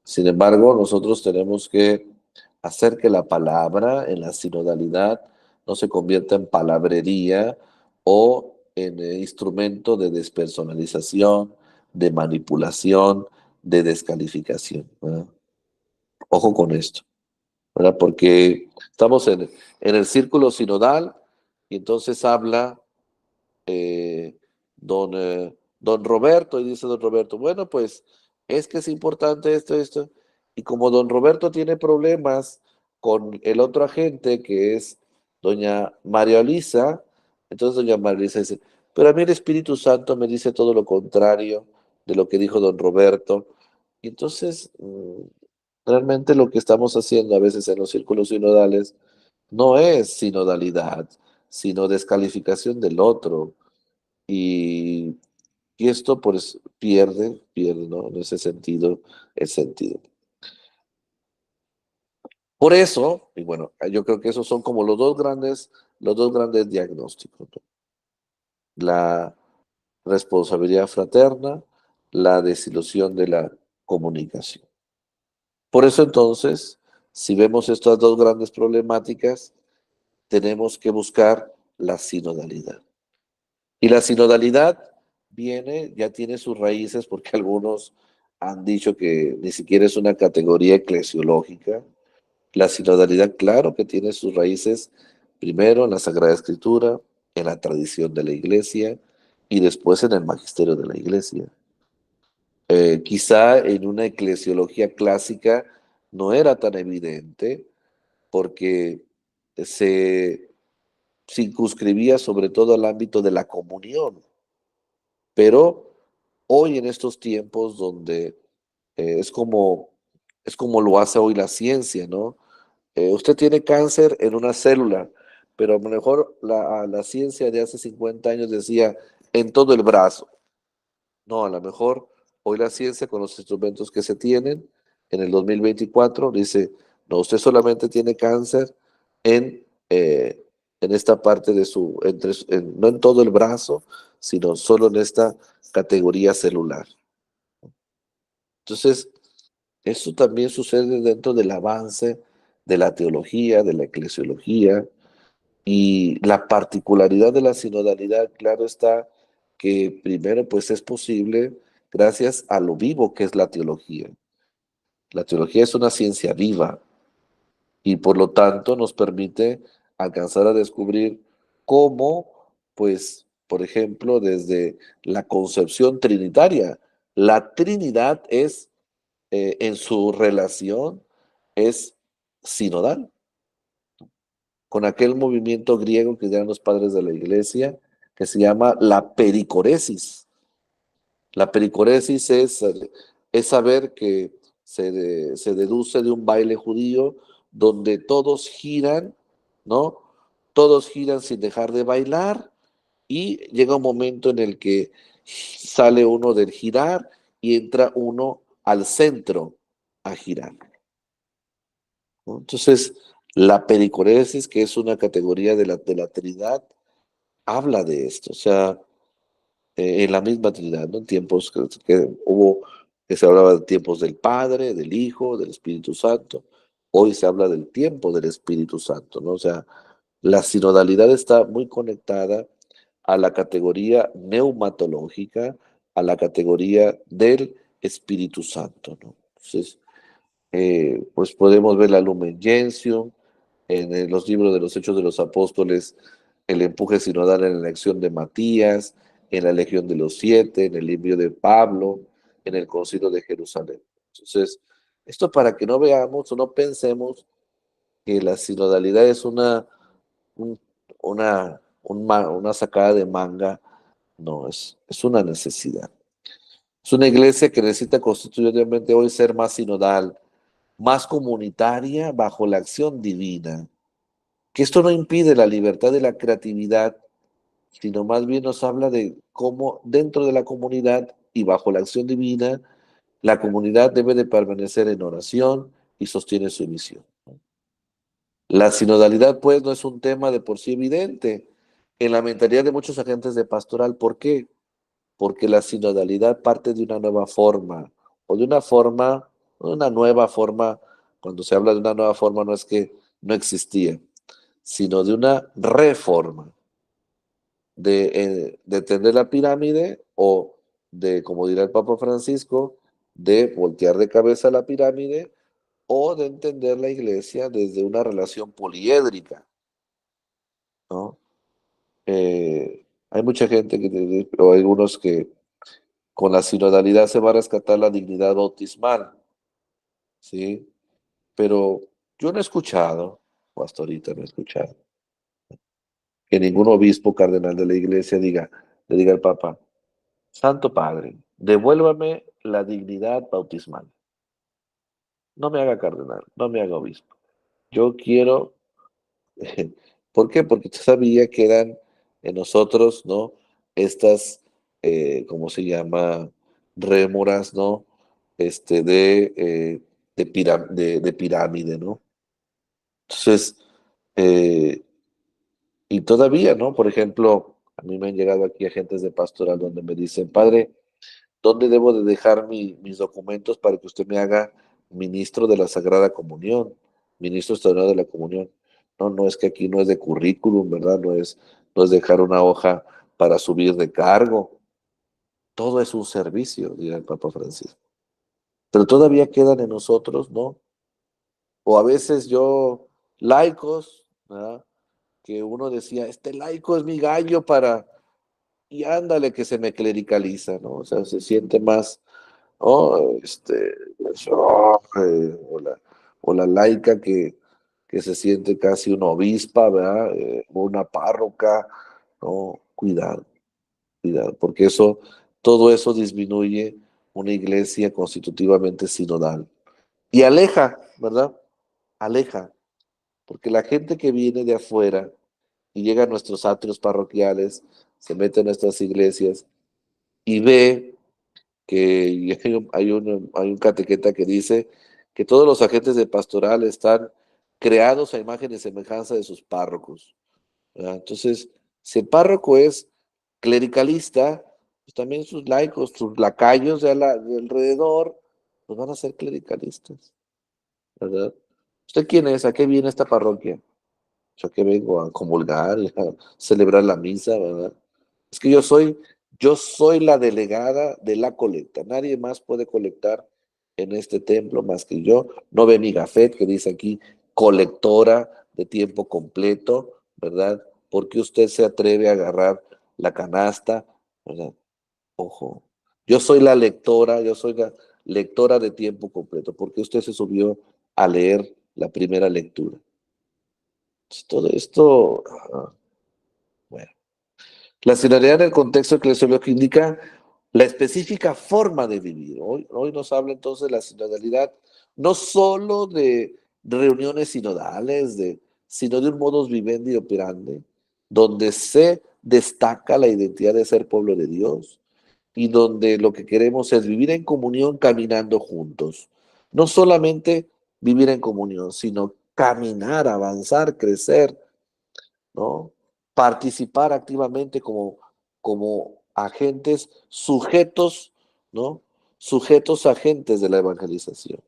Speaker 2: Sin embargo, nosotros tenemos que hacer que la palabra en la sinodalidad no se convierta en palabrería o en instrumento de despersonalización, de manipulación, de descalificación, ¿verdad? Ojo con esto, ¿verdad? Porque estamos en el círculo sinodal y entonces habla eh, don Roberto, y dice don Roberto, bueno, pues es que es importante esto, y como don Roberto tiene problemas con el otro agente, que es doña María Elisa, entonces doña María Elisa dice, pero a mí el Espíritu Santo me dice todo lo contrario de lo que dijo don Roberto, y entonces realmente lo que estamos haciendo a veces en los círculos sinodales no es sinodalidad, sino descalificación del otro, y, y esto pues pierde, ¿no? En ese sentido, el sentido. Por eso, y bueno, yo creo que esos son como los dos grandes diagnósticos, ¿no? La responsabilidad fraterna, la desilusión de la comunicación. Por eso entonces, si vemos estas dos grandes problemáticas, tenemos que buscar la sinodalidad. Y la sinodalidad ya tiene sus raíces, porque algunos han dicho que ni siquiera es una categoría eclesiológica. La sinodalidad, claro que tiene sus raíces primero en la Sagrada Escritura, en la tradición de la Iglesia y después en el magisterio de la Iglesia. Quizá en una eclesiología clásica no era tan evidente porque se circunscribía sobre todo al ámbito de la comunión. Pero hoy en estos tiempos donde es como lo hace hoy la ciencia, ¿no? Usted tiene cáncer en una célula, pero a lo mejor la ciencia de hace 50 años decía en todo el brazo. No, a lo mejor hoy la ciencia con los instrumentos que se tienen en el 2024 dice, no, usted solamente tiene cáncer en esta parte de no en todo el brazo, sino solo en esta categoría celular. Entonces, eso también sucede dentro del avance de la teología, de la eclesiología, y la particularidad de la sinodalidad, claro está, que primero pues es posible gracias a lo vivo que es la teología. La teología es una ciencia viva y por lo tanto nos permite alcanzar a descubrir cómo, pues, por ejemplo, desde la concepción trinitaria, la Trinidad es, en su relación, es sinodal, con aquel movimiento griego que dan los padres de la iglesia, que se llama la pericoresis. La pericoresis es saber que se deduce de un baile judío donde todos giran, ¿no? Todos giran sin dejar de bailar y llega un momento en el que sale uno del girar y entra uno al centro a girar, ¿no? Entonces, la pericoresis, que es una categoría de la Trinidad, habla de esto, o sea, en la misma Trinidad, ¿no? En tiempos que se hablaba de tiempos del Padre, del Hijo, del Espíritu Santo. Hoy se habla del tiempo del Espíritu Santo, ¿no? O sea, la sinodalidad está muy conectada a la categoría neumatológica, a la categoría del Espíritu Santo, ¿no? Entonces, pues podemos ver la Lumen Gentium en los libros de los Hechos de los Apóstoles, el empuje sinodal en la elección de Matías, en la Legión de los Siete, en el libro de Pablo, en el Concilio de Jerusalén. Entonces, esto para que no veamos o no pensemos que la sinodalidad es un- una sacada de manga, no, es una necesidad. Es una iglesia que necesita constitucionalmente hoy ser más sinodal, más comunitaria bajo la acción divina. Que esto no impide la libertad de la creatividad, sino más bien nos habla de cómo dentro de la comunidad y bajo la acción divina, la comunidad debe de permanecer en oración y sostiene su misión. La sinodalidad, pues, no es un tema de por sí evidente en la mentalidad de muchos agentes de pastoral. ¿Por qué? Porque la sinodalidad parte de una nueva forma, o de una nueva forma. Cuando se habla de una nueva forma, no es que no existía, sino de una reforma, de tender la pirámide, o de, como dirá el Papa Francisco, de voltear de cabeza la pirámide, o de entender la iglesia desde una relación poliédrica, ¿no? Hay mucha gente o algunos que con la sinodalidad se va a rescatar la dignidad bautismal, ¿sí? Pero yo no he escuchado, pastorita, no he escuchado, que ningún obispo cardenal de la iglesia le diga al Papa: Santo Padre, devuélvame la dignidad bautismal. No me haga cardenal, no me haga obispo. Yo quiero. ¿Por qué? Porque usted sabía que eran en nosotros, ¿no? Estas, ¿cómo se llama? Rémoras, ¿no? De pirámide, ¿no? Entonces, eh, y todavía, ¿no? Por ejemplo, a mí me han llegado aquí agentes de pastoral donde me dicen: Padre, ¿dónde debo de dejar mis documentos para que usted me haga ministro de la Sagrada Comunión, ministro extraordinario de la Comunión? No, no, es que aquí no es de currículum, ¿verdad? No es dejar una hoja para subir de cargo. Todo es un servicio, dirá el Papa Francisco. Pero todavía quedan en nosotros, ¿no? O a veces laicos, ¿verdad? Que uno decía: este laico es mi gallo para... Y ándale que se me clericaliza, ¿no? O sea, se siente más... Oh, pues, o la laica que se siente casi una obispa, ¿verdad? O una párroca, ¿no? Cuidado, cuidado, porque todo eso disminuye una iglesia constitutivamente sinodal. Y aleja, ¿verdad? Aleja, porque la gente que viene de afuera y llega a nuestros atrios parroquiales, se mete en nuestras iglesias y ve que hay un catequeta que dice que todos los agentes de pastoral están creados a imagen y semejanza de sus párrocos, ¿verdad? Entonces, si el párroco es clericalista, pues también sus laicos, sus lacayos de alrededor, pues van a ser clericalistas, ¿verdad? ¿Usted quién es? ¿A qué viene esta parroquia? Yo que vengo a comulgar, a celebrar la misa, ¿verdad? Es que yo soy la delegada de la colecta. Nadie más puede colectar en este templo más que yo. No ve mi gafet que dice aquí colectora de tiempo completo, ¿verdad? ¿Por qué usted se atreve a agarrar la canasta? ¿Verdad? Ojo. Yo soy la lectora de tiempo completo. ¿Por qué usted se subió a leer la primera lectura? Todo esto, bueno. La sinodalidad en el contexto eclesiológico indica la específica forma de vivir. Hoy nos habla entonces la sinodalidad no solo de reuniones sinodales, sino de un modus vivendi operandi, donde se destaca la identidad de ser pueblo de Dios y donde lo que queremos es vivir en comunión caminando juntos. No solamente vivir en comunión, sino caminar, avanzar, crecer, ¿no? Participar activamente como agentes sujetos, ¿no? Sujetos agentes de la evangelización.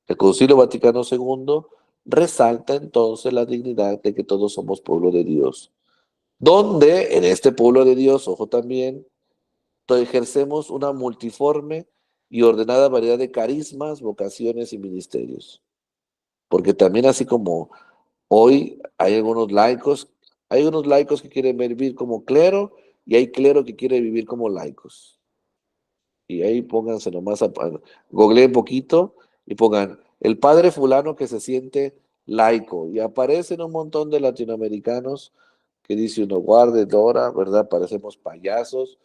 Speaker 2: El Concilio Vaticano II resalta entonces la dignidad de que todos somos pueblo de Dios, donde en este pueblo de Dios, ojo también, ejercemos una multiforme y ordenada variedad de carismas, vocaciones y ministerios. Porque también así como hoy hay unos laicos que quieren vivir como clero y hay clero que quiere vivir como laicos. Y ahí pónganse nomás, googleen poquito y pongan el padre fulano que se siente laico. Y aparecen un montón de latinoamericanos que dice uno: guarde Dora, ¿verdad? Parecemos payasos.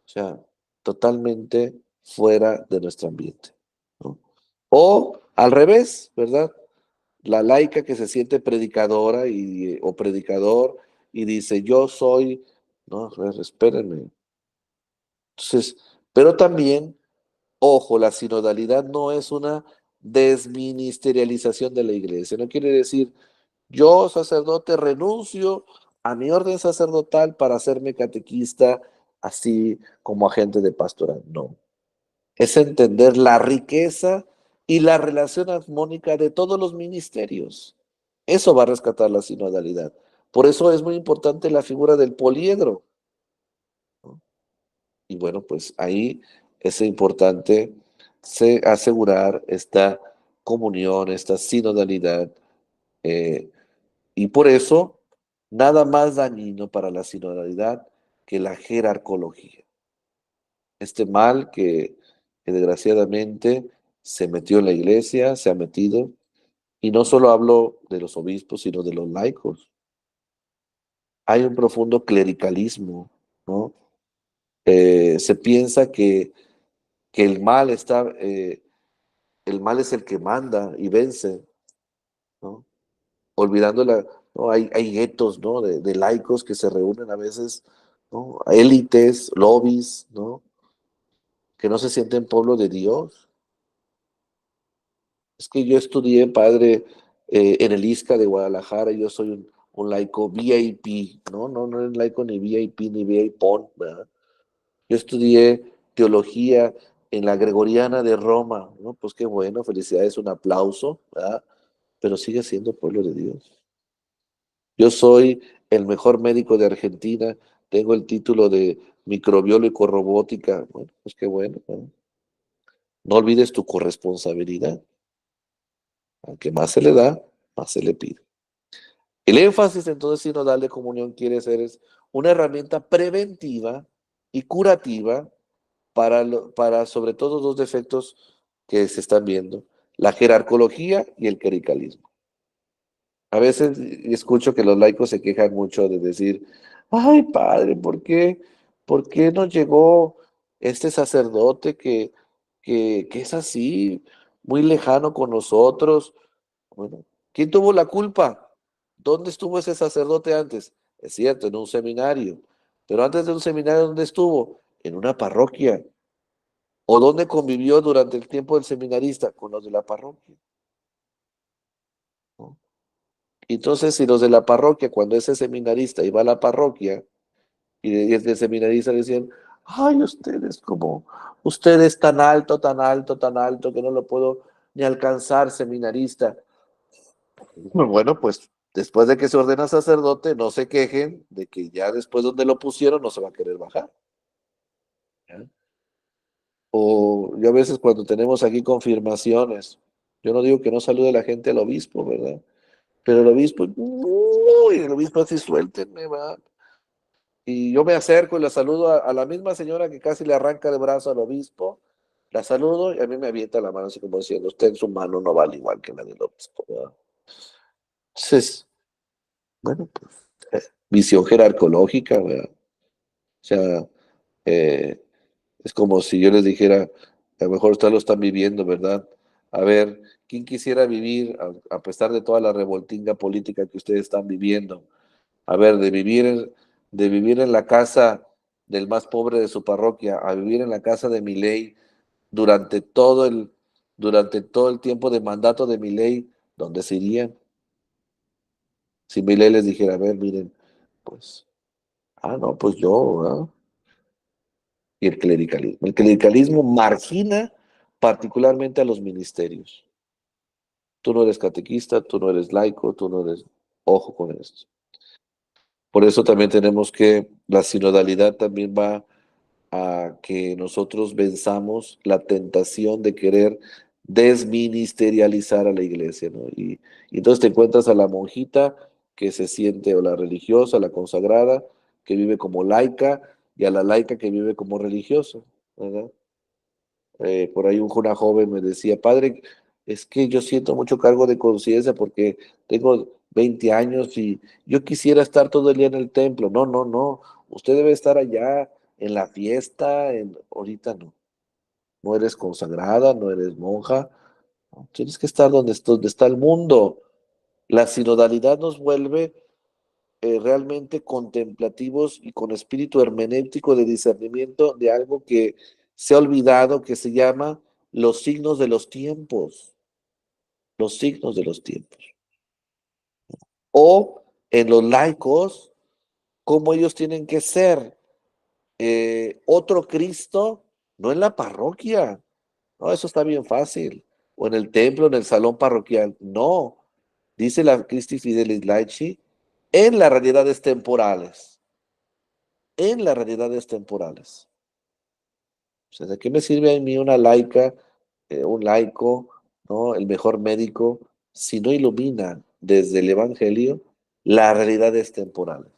Speaker 2: O sea, totalmente fuera de nuestro ambiente, ¿no? O al revés, ¿verdad? La laica que se siente predicadora o predicador y dice: yo soy No, a ver, espérenme. Entonces, pero también, ojo, la sinodalidad no es una desministerialización de la iglesia. No quiere decir, yo, sacerdote, renuncio a mi orden sacerdotal para hacerme catequista, así como agente de pastoral. No. Es entender la riqueza y la relación armónica de todos los ministerios. Eso va a rescatar la sinodalidad. Por eso es muy importante la figura del poliedro, ¿no? Y bueno, pues ahí es importante asegurar esta comunión, esta sinodalidad. eh, y por eso, nada más dañino para la sinodalidad que la jerarcología. Este mal que desgraciadamente se metió en la iglesia, se ha metido, y no solo hablo de los obispos, sino de los laicos. Hay un profundo clericalismo, ¿no? Se piensa que el mal es el que manda y vence, ¿no? Olvidando ¿no? Hay guetos, ¿no? De laicos que se reúnen a veces, ¿no? Élites, lobbies, ¿no? Que no se sienten pueblo de Dios. Es que yo estudié, padre, en el ISCA de Guadalajara, yo soy un laico VIP, ¿no? No es laico ni VIP ni VIP, ¿verdad? Yo estudié teología en la Gregoriana de Roma, ¿no? Pues qué bueno, felicidades, un aplauso, ¿verdad? Pero sigue siendo pueblo de Dios. Yo soy el mejor médico de Argentina, tengo el título de microbiólogo robótica, bueno, pues qué bueno, ¿no? No olvides tu corresponsabilidad, aunque más se le da, más se le pide. El énfasis entonces sinodal de comunión quiere ser es una herramienta preventiva y curativa para sobre todo dos defectos que se están viendo, la jerarcología y el clericalismo. A veces escucho que los laicos se quejan mucho de decir, ay padre, por qué no llegó este sacerdote que es así, muy lejano con nosotros? Bueno, ¿quién tuvo la culpa? ¿Dónde estuvo ese sacerdote antes? Es cierto, en un seminario. Pero antes de un seminario, ¿dónde estuvo? En una parroquia. ¿O dónde convivió durante el tiempo del seminarista? Con los de la parroquia, ¿no? Entonces, si los de la parroquia, cuando ese seminarista iba a la parroquia, y el seminarista le decían, ay, ustedes tan alto, tan alto, tan alto, que no lo puedo ni alcanzar, seminarista. Bueno, pues después de que se ordena sacerdote, no se quejen de que ya después donde lo pusieron no se va a querer bajar, ¿ya? O yo a veces cuando tenemos aquí confirmaciones, yo no digo que no salude la gente al obispo, ¿verdad? Pero el obispo, uy, el obispo así, suéltenme, va. Y yo me acerco y la saludo a la misma señora que casi le arranca el brazo al obispo, la saludo y a mí me avienta la mano así como diciendo, usted en su mano no vale igual que la del obispo, ¿verdad? Entonces, bueno, pues, visión jerarcológica, ¿verdad? O sea, eh, es como si yo les dijera, a lo mejor ustedes lo están viviendo, ¿verdad? A ver, ¿quién quisiera vivir, a pesar de toda la revoltinga política que ustedes están viviendo? A ver, de vivir en la casa del más pobre de su parroquia, a vivir en la casa de Milei durante durante todo el tiempo de mandato de Milei, ¿dónde se irían? Si Milei les dijera, a ver, miren, pues, no, pues yo, ¿verdad? Y el clericalismo. El clericalismo margina particularmente a los ministerios. Tú no eres catequista, tú no eres laico, tú no eres... Ojo con esto. Por eso también tenemos la sinodalidad también va a que nosotros venzamos la tentación de querer desministerializar a la iglesia, ¿no? Y entonces te encuentras a la monjita que se siente, o la religiosa, la consagrada, que vive como laica, y a la laica que vive como religiosa, ¿verdad? Por ahí una joven me decía, padre, es que yo siento mucho cargo de conciencia porque tengo 20 años y yo quisiera estar todo el día en el templo. No, no, no, usted debe estar allá en la fiesta, ahorita no. No eres consagrada, no eres monja, no, tienes que estar donde está el mundo. La sinodalidad nos vuelve realmente contemplativos y con espíritu hermenéutico de discernimiento de algo que se ha olvidado, que se llama los signos de los tiempos, los signos de los tiempos. O en los laicos, cómo ellos tienen que ser otro Cristo, no en la parroquia, no, eso está bien fácil, o en el templo, en el salón parroquial, no, dice la Christi Fidelis Laici, en las realidades temporales, en las realidades temporales. O sea, ¿de qué me sirve a mí una laica, un laico, ¿no? El mejor médico, si no ilumina desde el Evangelio las realidades temporales?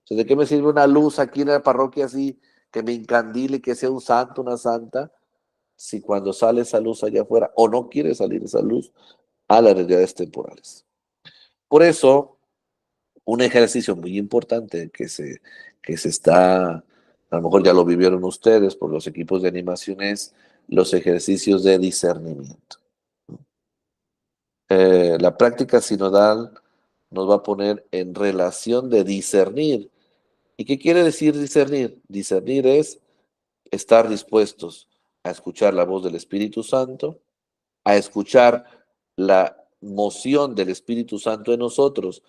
Speaker 2: O sea, ¿de qué me sirve una luz aquí en la parroquia así, que me encandile, que sea un santo, una santa, si cuando sale esa luz allá afuera, o no quiere salir esa luz, a las realidades temporales? Por eso, un ejercicio muy importante que se está, a lo mejor ya lo vivieron ustedes por los equipos de animación, es los ejercicios de discernimiento. La práctica sinodal nos va a poner en relación de discernir. ¿Y qué quiere decir discernir? Discernir es estar dispuestos a escuchar la voz del Espíritu Santo, a escuchar la moción del Espíritu Santo en nosotros,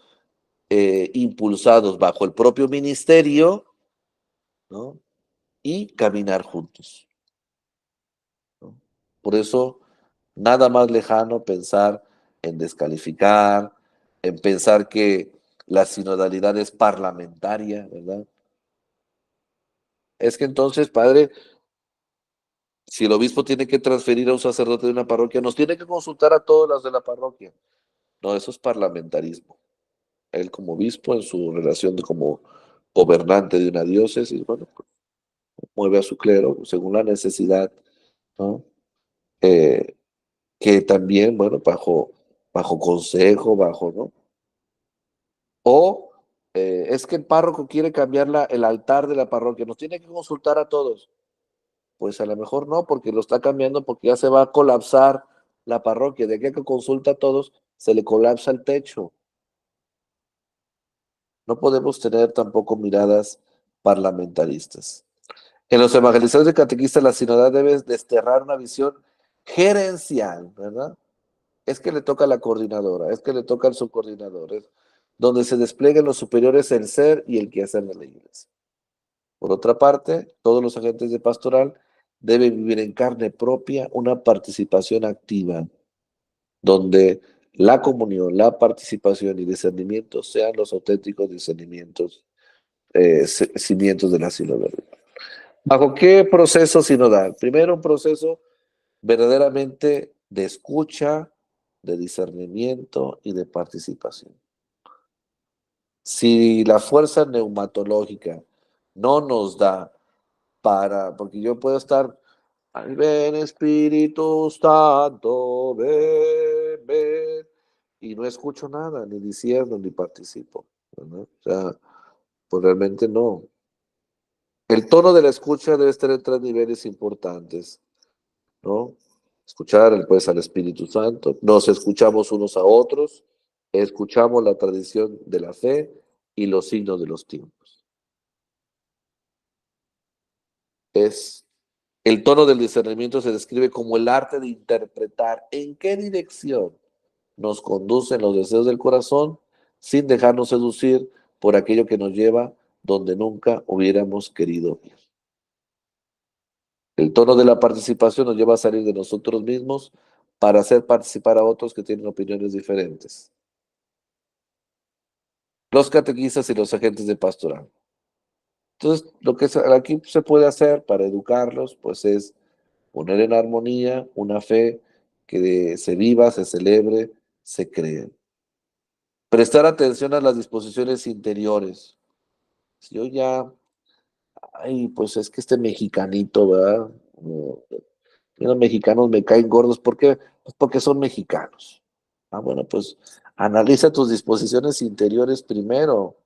Speaker 2: impulsados bajo el propio ministerio, ¿no? Y caminar juntos, ¿no? Por eso, nada más lejano pensar en descalificar, en pensar que la sinodalidad es parlamentaria, ¿verdad? Es que entonces, padre, si el obispo tiene que transferir a un sacerdote de una parroquia, nos tiene que consultar a todas las de la parroquia. No, eso es parlamentarismo. Él como obispo, en su relación como gobernante de una diócesis, bueno, pues, mueve a su clero según la necesidad, ¿no? Eh, que también, bueno, bajo consejo, ¿no? O es que el párroco quiere cambiar el altar de la parroquia, nos tiene que consultar a todos. Pues a lo mejor no, porque lo está cambiando porque ya se va a colapsar la parroquia. De aquí a que consulta a todos, se le colapsa el techo. No podemos tener tampoco miradas parlamentaristas. En los evangelizadores de catequistas, la sinodalidad debe desterrar una visión gerencial, ¿verdad? Es que le toca a la coordinadora, es que le toca al subcoordinador, donde se desplieguen los superiores el ser y el quehacer de la iglesia. Por otra parte, todos los agentes de pastoral deben vivir en carne propia una participación activa, donde la comunión, la participación y discernimiento sean los auténticos discernimientos, cimientos de la sinodalidad. ¿Bajo qué proceso sinodal? Primero, un proceso verdaderamente de escucha, de discernimiento y de participación. Si la fuerza neumatológica no nos da porque yo puedo estar, ven Espíritu Santo, ven, y no escucho nada, ni discierno, ni participo, ¿no? O sea, pues realmente no. El tono de la escucha debe estar en 3 niveles importantes, ¿no? Escuchar pues al Espíritu Santo, nos escuchamos unos a otros, escuchamos la tradición de la fe y los signos de los tiempos. El tono del discernimiento se describe como el arte de interpretar en qué dirección nos conducen los deseos del corazón sin dejarnos seducir por aquello que nos lleva donde nunca hubiéramos querido ir. El tono de la participación nos lleva a salir de nosotros mismos para hacer participar a otros que tienen opiniones diferentes. Los catequistas y los agentes de pastoral. Entonces, lo que aquí se puede hacer para educarlos, pues es poner en armonía una fe que se viva, se celebre, se cree. Prestar atención a las disposiciones interiores. Si yo ya, pues es que este mexicanito, ¿verdad? Los mexicanos me caen gordos. ¿Por qué? Pues porque son mexicanos. Bueno, pues analiza tus disposiciones interiores primero.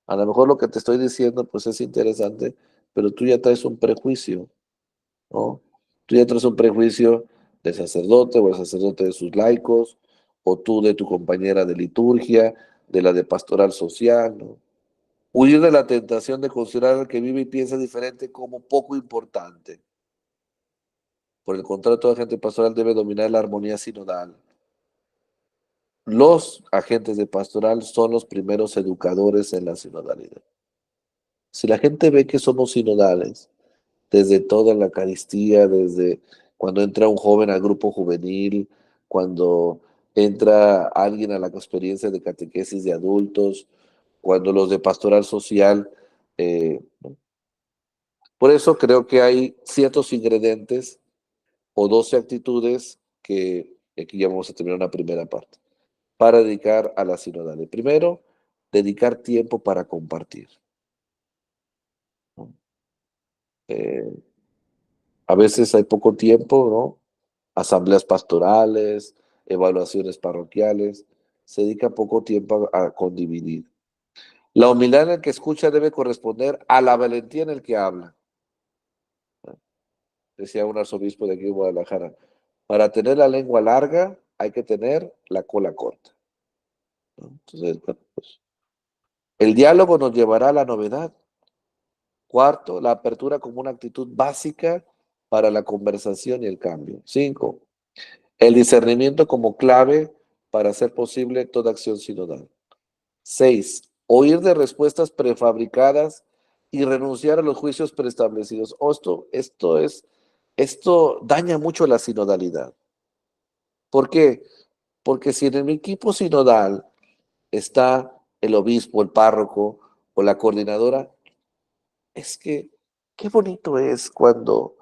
Speaker 2: A lo mejor lo que te estoy diciendo, pues es interesante, pero tú ya traes un prejuicio, ¿no? Tú ya traes un prejuicio del sacerdote o el sacerdote de sus laicos, o tú de tu compañera de liturgia, de la de pastoral social, ¿no? Huir de la tentación de considerar al que vive y piensa diferente como poco importante. Por el contrario, todo agente pastoral debe dominar la armonía sinodal. Los agentes de pastoral son los primeros educadores en la sinodalidad. Si la gente ve que somos sinodales, desde toda la Eucaristía, desde cuando entra un joven al grupo juvenil, cuando entra alguien a la experiencia de catequesis de adultos, cuando los de pastoral social. ¿No? Por eso creo que hay ciertos ingredientes o 12 actitudes que aquí ya vamos a terminar una primera parte, para dedicar a la sinodalidad. Primero, dedicar tiempo para compartir. ¿No? A veces hay poco tiempo, ¿no? Asambleas pastorales, evaluaciones parroquiales, se dedica poco tiempo a condividir. La humildad en el que escucha debe corresponder a la valentía en el que habla. Decía un arzobispo de aquí de Guadalajara, para tener la lengua larga hay que tener la cola corta. ¿No? Entonces, bueno, pues, el diálogo nos llevará a la novedad. Cuarto, la apertura como una actitud básica para la conversación y el cambio. 5, el discernimiento como clave para hacer posible toda acción sinodal. 6, oír de respuestas prefabricadas y renunciar a los juicios preestablecidos. Esto daña mucho la sinodalidad. ¿Por qué? Porque si en el equipo sinodal está el obispo, el párroco o la coordinadora, es que qué bonito es cuando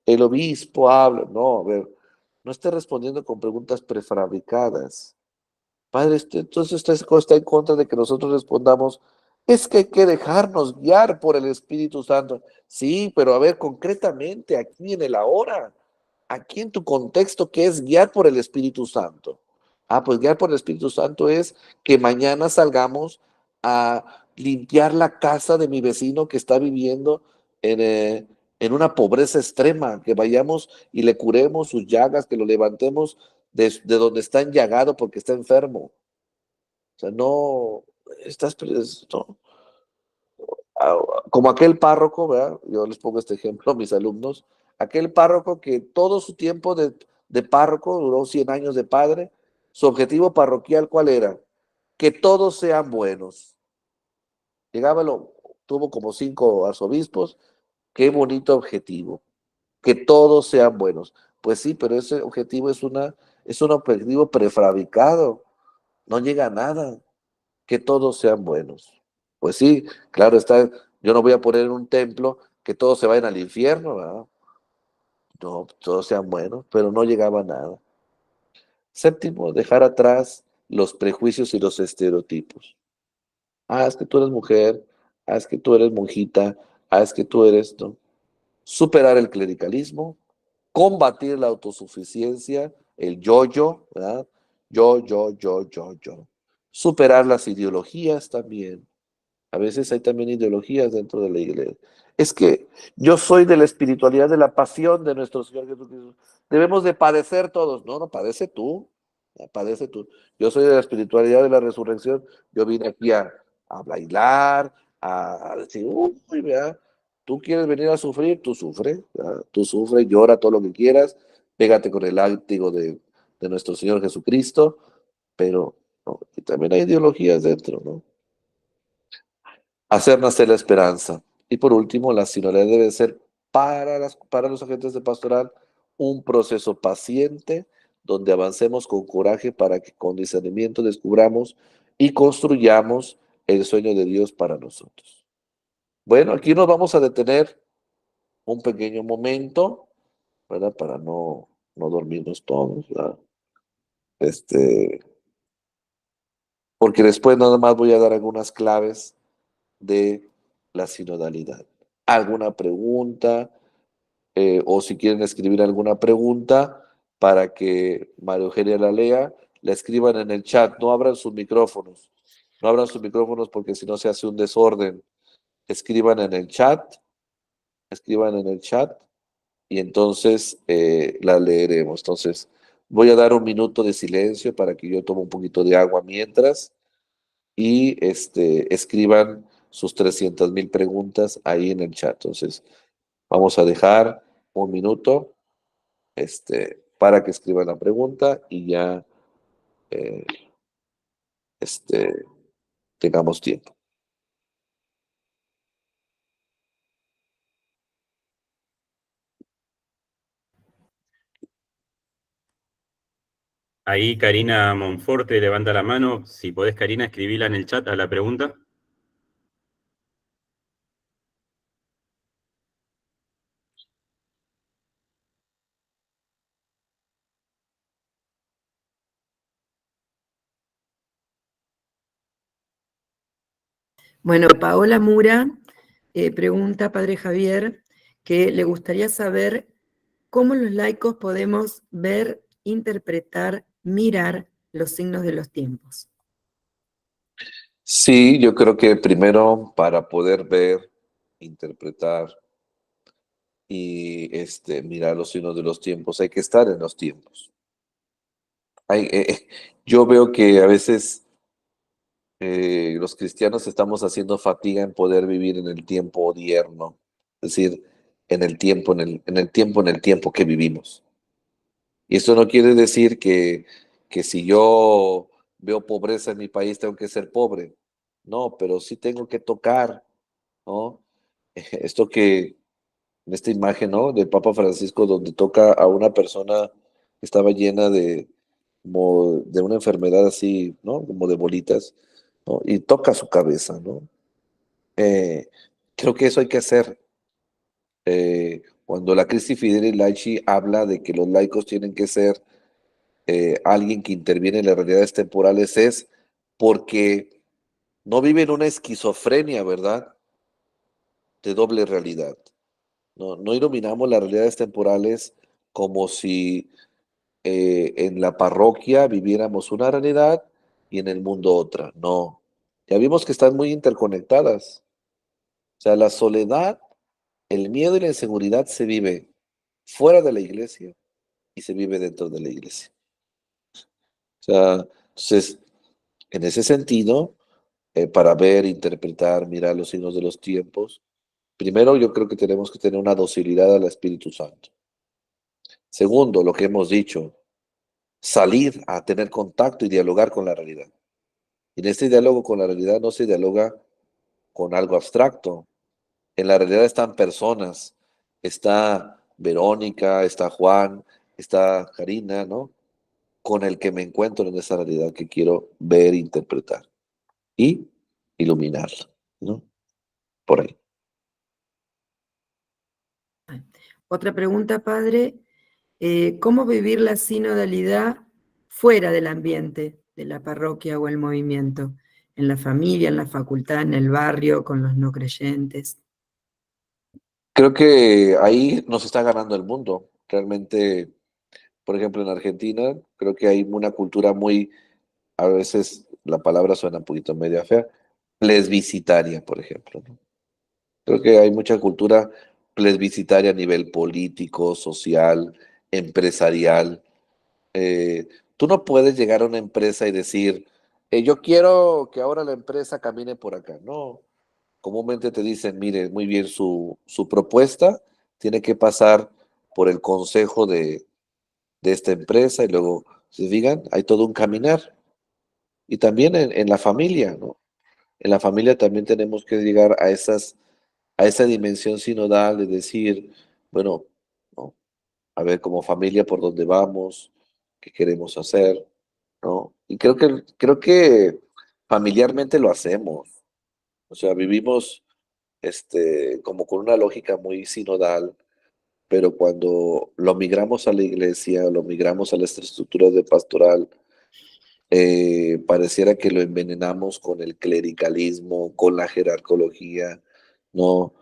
Speaker 2: el obispo habla. No, a ver, no esté respondiendo con preguntas prefabricadas. Padre, entonces usted está en contra de que nosotros respondamos, es que hay que dejarnos guiar por el Espíritu Santo. Sí, pero a ver, concretamente, aquí en el ahora, aquí en tu contexto, ¿qué es guiar por el Espíritu Santo? Ah, pues guiar por el Espíritu Santo es que mañana salgamos a limpiar la casa de mi vecino que está viviendo en una pobreza extrema, que vayamos y le curemos sus llagas, que lo levantemos de donde está enllagado porque está enfermo. O sea, no, no. Como aquel párroco, ¿verdad? Yo les pongo este ejemplo a mis alumnos, aquel párroco que todo su tiempo de párroco, duró 100 años de padre, su objetivo parroquial, ¿cuál era? Que todos sean buenos. Tuvo como 5 arzobispos, qué bonito objetivo, que todos sean buenos. Pues sí, pero ese objetivo es un objetivo prefabricado, no llega a nada, que todos sean buenos. Pues sí, claro está, yo no voy a poner en un templo que todos se vayan al infierno, ¿verdad? No, todos sean buenos, pero no llegaba a nada. 7, dejar atrás los prejuicios y los estereotipos. Ah, es que tú eres mujer, ah, es que tú eres monjita, ah, es que tú eres, ¿no? Superar el clericalismo, combatir la autosuficiencia, el yo, ¿verdad? Yo. Superar las ideologías también. A veces hay también ideologías dentro de la iglesia. Es que yo soy de la espiritualidad de la pasión de nuestro Señor Jesucristo. Debemos de padecer todos. No, padece tú. Padece tú. Yo soy de la espiritualidad de la resurrección. Yo vine aquí a bailar, a decir, uy, vea, tú quieres venir a sufrir, tú sufre. ¿Verdad? Tú sufre, llora todo lo que quieras, pégate con el látigo de nuestro Señor Jesucristo, pero no, y también hay ideologías dentro, ¿no? Hacer nacer la esperanza. Y por último, la sinodalidad debe ser para los agentes de pastoral un proceso paciente donde avancemos con coraje para que con discernimiento descubramos y construyamos el sueño de Dios para nosotros. Bueno, aquí nos vamos a detener un pequeño momento, ¿verdad? Para no dormirnos todos, ¿verdad? Porque después nada más voy a dar algunas claves de la sinodalidad. ¿Alguna pregunta? O si quieren escribir alguna pregunta para que María Eugenia la lea, la escriban en el chat. No abran sus micrófonos. No abran sus micrófonos porque si no se hace un desorden. Escriban en el chat. Escriban en el chat y entonces la leeremos. Entonces, voy a dar un minuto de silencio para que yo tome un poquito de agua mientras y escriban sus 300,000 preguntas ahí en el chat. Entonces, vamos a dejar un minuto para que escriban la pregunta y ya eh, tengamos tiempo.
Speaker 4: Ahí Karina Monforte levanta la mano. Si podés, Karina, escribila en el chat a la pregunta.
Speaker 3: Bueno, Paola Mura pregunta, Padre Javier, que le gustaría saber cómo los laicos podemos ver, interpretar, mirar los signos de los tiempos.
Speaker 2: Sí, yo creo que primero para poder ver, interpretar y mirar los signos de los tiempos, hay que estar en los tiempos. Yo veo que a veces los cristianos estamos haciendo fatiga en poder vivir en el tiempo odierno, es decir, en el tiempo, en el tiempo que vivimos. Y eso no quiere decir que si yo veo pobreza en mi país tengo que ser pobre. No, pero sí tengo que tocar, ¿no? Esto que, en esta imagen, ¿no? Del Papa Francisco, donde toca a una persona que estaba llena como de una enfermedad así, ¿no? Como de bolitas, ¿no? Y toca su cabeza, ¿no? Creo que eso hay que hacer. Cuando la Christi Fidei Laici habla de que los laicos tienen que ser alguien que interviene en las realidades temporales, es porque no viven una esquizofrenia, ¿verdad? De doble realidad. No iluminamos las realidades temporales como si en la parroquia viviéramos una realidad y en el mundo otra. No. Ya vimos que están muy interconectadas. O sea, la soledad, el miedo y la inseguridad se vive fuera de la iglesia y se vive dentro de la iglesia. O sea, entonces, en ese sentido, para ver, interpretar, mirar los signos de los tiempos, primero yo creo que tenemos que tener una docilidad al Espíritu Santo. Segundo, lo que hemos dicho, salir a tener contacto y dialogar con la realidad. Y en este diálogo con la realidad no se dialoga con algo abstracto. En la realidad están personas. Está Verónica, está Juan, está Karina, ¿no? Con el que me encuentro en esa realidad que quiero ver, interpretar y iluminarla, ¿no? Por ahí.
Speaker 3: Otra pregunta, Padre, ¿cómo vivir la sinodalidad fuera del ambiente de la parroquia o el movimiento? En la familia, en la facultad, en el barrio, con los no creyentes.
Speaker 2: Creo que ahí nos está ganando el mundo. Realmente, por ejemplo, en Argentina, creo que hay una cultura muy, a veces la palabra suena un poquito media fea, plebiscitaria, por ejemplo, ¿no? Creo que hay mucha cultura plebiscitaria a nivel político, social, empresarial. Tú no puedes llegar a una empresa y decir, yo quiero que ahora la empresa camine por acá. No, comúnmente te dicen, mire, muy bien, su propuesta tiene que pasar por el consejo de esta empresa y luego, si se fijan, hay todo un caminar. Y también en la familia, ¿no? En la familia también tenemos que llegar a esa dimensión sinodal de decir, bueno, ¿no? A ver como familia por dónde vamos, qué queremos hacer, ¿no? Y creo que familiarmente lo hacemos. O sea, vivimos como con una lógica muy sinodal, pero cuando lo migramos a la iglesia, lo migramos a las estructuras de pastoral, pareciera que lo envenenamos con el clericalismo, con la jerarcología, ¿no?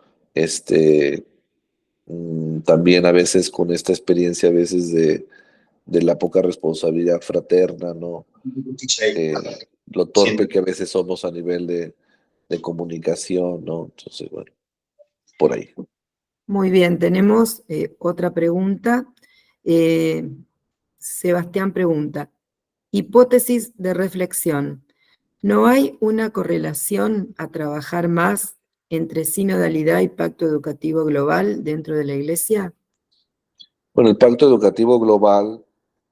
Speaker 2: También a veces con esta experiencia, a veces de la poca responsabilidad fraterna, ¿no? Eh, lo torpe que a veces somos a nivel de comunicación, ¿no? Entonces, bueno, por ahí.
Speaker 3: Muy bien, tenemos otra pregunta. Sebastián pregunta, hipótesis de reflexión. ¿No hay una correlación a trabajar más entre sinodalidad y pacto educativo global dentro de la Iglesia?
Speaker 2: Bueno, el Pacto Educativo Global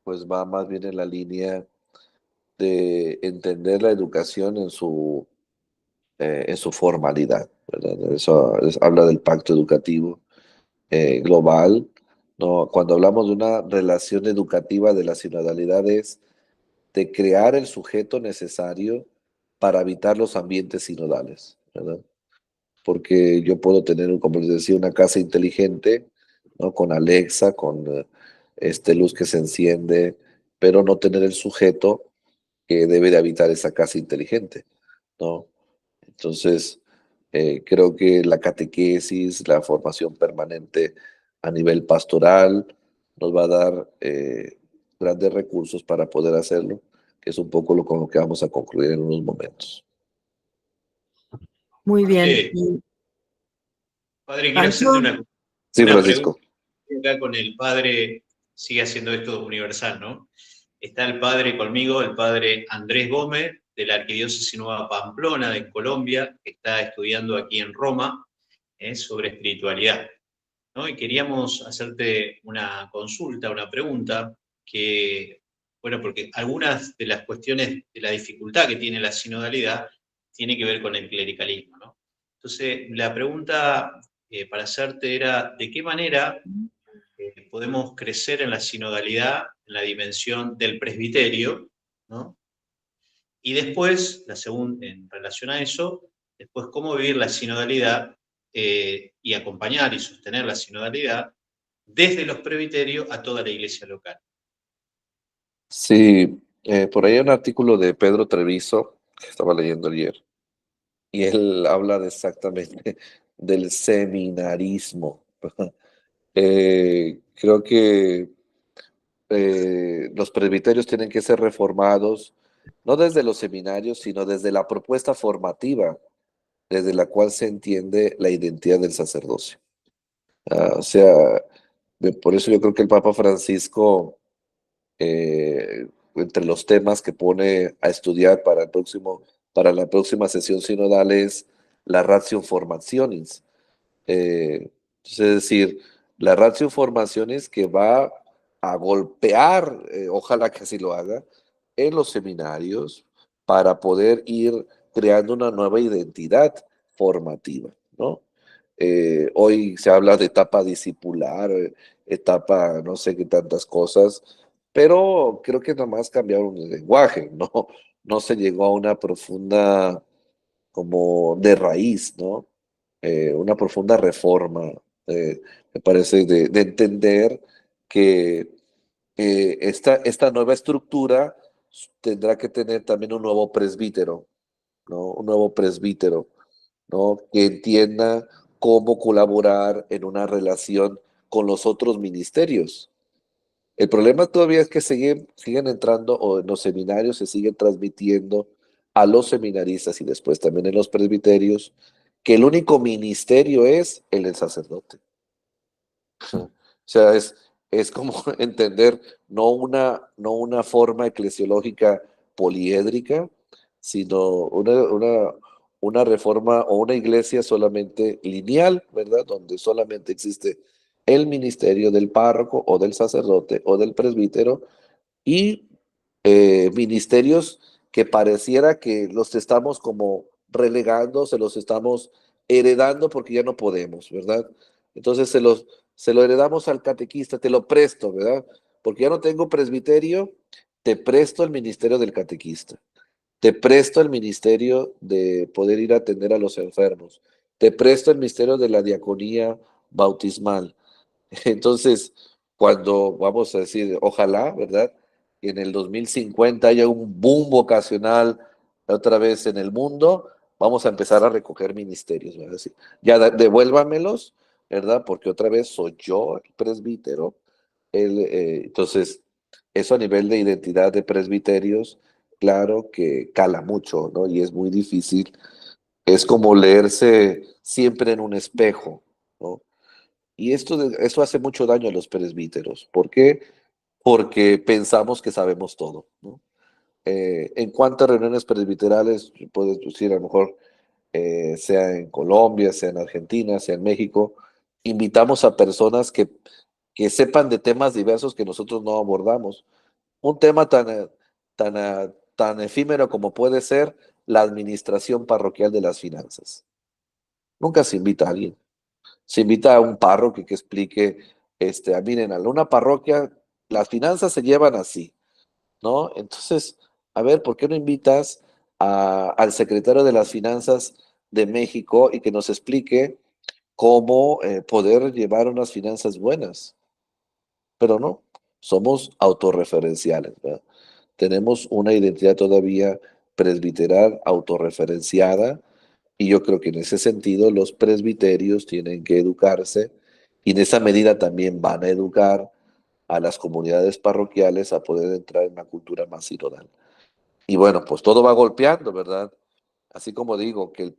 Speaker 2: pues va más bien en la línea de entender la educación en su formalidad, ¿verdad? Habla del Pacto Educativo Global, ¿no? Cuando hablamos de una relación educativa de las sinodalidades, de crear el sujeto necesario para habitar los ambientes sinodales, ¿verdad? Porque yo puedo tener, como les decía, una casa inteligente, ¿no? Con Alexa, con luz que se enciende, pero no tener el sujeto que debe de habitar esa casa inteligente, ¿no? Entonces, creo que la catequesis, la formación permanente a nivel pastoral, nos va a dar grandes recursos para poder hacerlo, que es un poco con lo que vamos a concluir en unos momentos.
Speaker 3: Muy bien.
Speaker 1: Padre, quiero hacerte una
Speaker 2: Sí,
Speaker 1: pregunta.
Speaker 2: Francisco.
Speaker 1: Acá con el padre, sigue haciendo esto universal, ¿no? Está el padre conmigo, el padre Andrés Gómez, de la Arquidiócesis Nueva Pamplona, de Colombia, que está estudiando aquí en Roma, sobre espiritualidad, ¿no? Y queríamos hacerte una consulta, una pregunta, que, bueno, porque algunas de las cuestiones de la dificultad que tiene la sinodalidad tiene que ver con el clericalismo, ¿no? Entonces, la pregunta para hacerte era, ¿de qué manera podemos crecer en la sinodalidad, en la dimensión del presbiterio, ¿no? Y después, en relación a eso, después cómo vivir la sinodalidad y acompañar y sostener la sinodalidad desde los presbiterios a toda la iglesia local?
Speaker 2: Sí, por ahí hay un artículo de Pedro Treviso que estaba leyendo ayer, y él habla exactamente del seminarismo. Creo que los presbiterios tienen que ser reformados, no desde los seminarios, sino desde la propuesta formativa, desde la cual se entiende la identidad del sacerdocio. O sea, por eso yo creo que el Papa Francisco, entre los temas que pone a estudiar para la próxima sesión sinodal es la ratio formationis. Es decir, la ratio formaciones que va a golpear, ojalá que así lo haga, en los seminarios para poder ir creando una nueva identidad formativa, ¿no? Hoy se habla de etapa discipular, etapa no sé qué tantas cosas, pero creo que nada más cambiaron el lenguaje, ¿no? No se llegó a una profunda como de raíz, ¿no? Una profunda reforma, me parece, de entender que esta nueva estructura tendrá que tener también un nuevo presbítero, ¿no? Un nuevo presbítero, ¿no? Que entienda cómo colaborar en una relación con los otros ministerios. El problema todavía es que siguen entrando, o en los seminarios se siguen transmitiendo a los seminaristas y después también en los presbiterios, que el único ministerio es el del sacerdote. O sea, es como entender no una forma eclesiológica poliédrica, sino una reforma o una iglesia solamente lineal, ¿verdad? Donde solamente existe el ministerio del párroco o del sacerdote o del presbítero y ministerios que pareciera que los estamos como relegando, se los estamos heredando porque ya no podemos, ¿verdad? Entonces se lo heredamos al catequista, te lo presto, ¿verdad? Porque ya no tengo presbiterio, te presto el ministerio del catequista, te presto el ministerio de poder ir a atender a los enfermos, te presto el ministerio de la diaconía bautismal. Entonces, cuando vamos a decir, ojalá, ¿verdad? Que en el 2050 haya un boom vocacional otra vez en el mundo, vamos a empezar a recoger ministerios, ¿verdad? Así, ya devuélvamelos, ¿verdad? Porque otra vez soy yo el presbítero. Entonces, eso a nivel de identidad de presbiterios, claro que cala mucho, ¿no? Y es muy difícil. Es como leerse siempre en un espejo, ¿no? Y eso hace mucho daño a los presbíteros. ¿Por qué? Porque pensamos que sabemos todo, ¿no? en cuántas reuniones presbiterales, puedes decir, a lo mejor, sea en Colombia, sea en Argentina, sea en México, invitamos a personas que sepan de temas diversos que nosotros no abordamos. Un tema tan efímero como puede ser la administración parroquial de las finanzas. Nunca se invita a alguien. Se invita a un párroco que explique, miren, a una parroquia las finanzas se llevan así, ¿no? Entonces, a ver, ¿por qué no invitas al secretario de las Finanzas de México y que nos explique cómo poder llevar unas finanzas buenas? Pero no, somos autorreferenciales, ¿verdad? Tenemos una identidad todavía presbiteral autorreferenciada y yo creo que en ese sentido los presbiterios tienen que educarse y en esa medida también van a educar a las comunidades parroquiales a poder entrar en una cultura más sinodal. Y bueno, pues todo va golpeando, ¿verdad? Así como digo que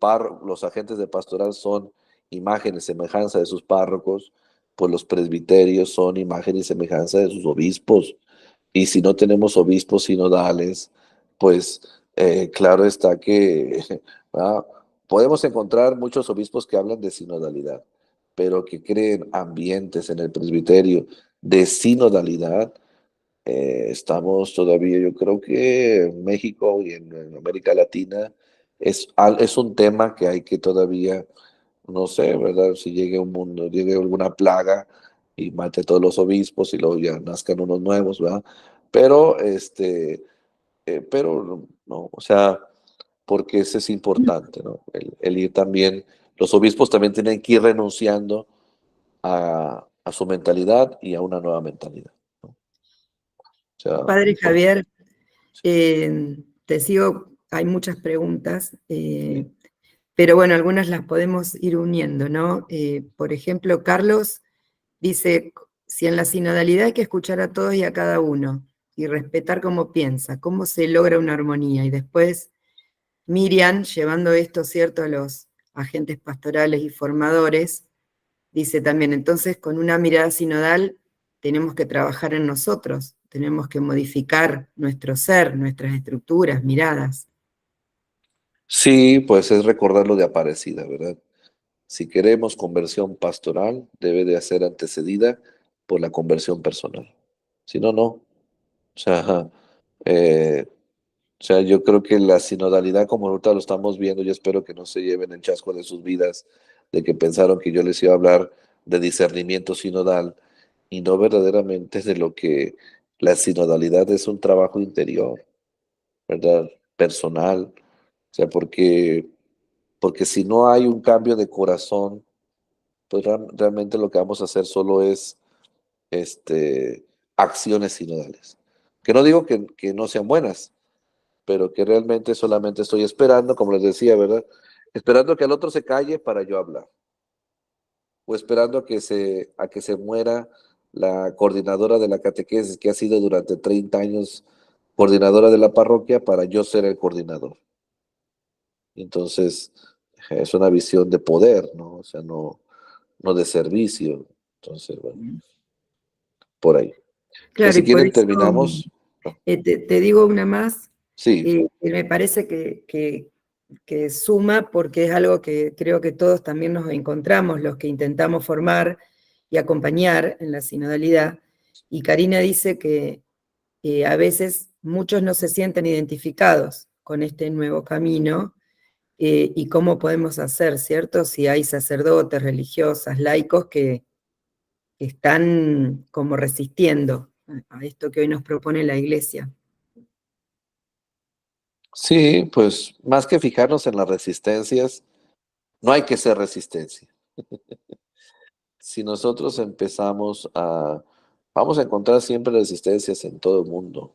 Speaker 2: los agentes de pastoral son imagen y semejanza de sus párrocos, pues los presbiterios son imagen y semejanza de sus obispos. Y si no tenemos obispos sinodales, pues claro está que ¿verdad? Podemos encontrar muchos obispos que hablan de sinodalidad, pero que creen ambientes en el presbiterio de sinodalidad. Estamos todavía, yo creo que en México y en América Latina es un tema que hay que todavía, no sé, ¿verdad? Si llegue alguna plaga y mate a todos los obispos y luego ya nazcan unos nuevos, ¿verdad? Pero, pero no, o sea, porque eso es importante, ¿no? El ir también, los obispos también tienen que ir renunciando a su mentalidad y a una nueva mentalidad, ¿no? O sea,
Speaker 3: Padre Javier, te sigo, hay muchas preguntas, pero bueno, algunas las podemos ir uniendo, ¿no? Por ejemplo, Carlos dice, si en la sinodalidad hay que escuchar a todos y a cada uno y respetar cómo piensa, ¿cómo se logra una armonía? Y después Miriam, llevando esto, ¿cierto?, a los agentes pastorales y formadores, dice también, entonces con una mirada sinodal tenemos que trabajar en nosotros, tenemos que modificar nuestro ser, nuestras estructuras, miradas.
Speaker 2: sí, pues es recordar lo de Aparecida, ¿verdad? Si queremos conversión pastoral, debe de ser antecedida por la conversión personal. Si no, no. O sea, ajá. Eh, o sea, yo creo que la sinodalidad, como ahorita lo estamos viendo, yo espero que no se lleven el chasco de sus vidas, de que pensaron que yo les iba a hablar de discernimiento sinodal y no verdaderamente de lo que la sinodalidad es un trabajo interior, ¿verdad? Personal. O sea, porque si no hay un cambio de corazón, pues realmente lo que vamos a hacer solo es acciones sinodales. Que no digo que no sean buenas, pero que realmente solamente estoy esperando, como les decía, ¿verdad? Esperando que el otro se calle para yo hablar. O esperando a que se muera la coordinadora de la catequesis, que ha sido durante 30 años coordinadora de la parroquia, para yo ser el coordinador. Entonces, es una visión de poder, ¿no? O sea, no de servicio. Entonces, bueno, por ahí. Entonces,
Speaker 3: Claro, y
Speaker 2: si
Speaker 3: por
Speaker 2: quieren,
Speaker 3: eso
Speaker 2: terminamos.
Speaker 3: te digo una más,
Speaker 2: Sí,
Speaker 3: que me parece que suma porque es algo que creo que todos también nos encontramos, los que intentamos formar y acompañar en la sinodalidad. Y Karina dice que a veces muchos no se sienten identificados con este nuevo camino y cómo podemos hacer, ¿cierto? Si hay sacerdotes, religiosas, laicos que están como resistiendo a esto que hoy nos propone la Iglesia.
Speaker 2: sí, pues más que fijarnos en las resistencias, no hay que ser resistencia. Si nosotros vamos a encontrar siempre resistencias en todo el mundo,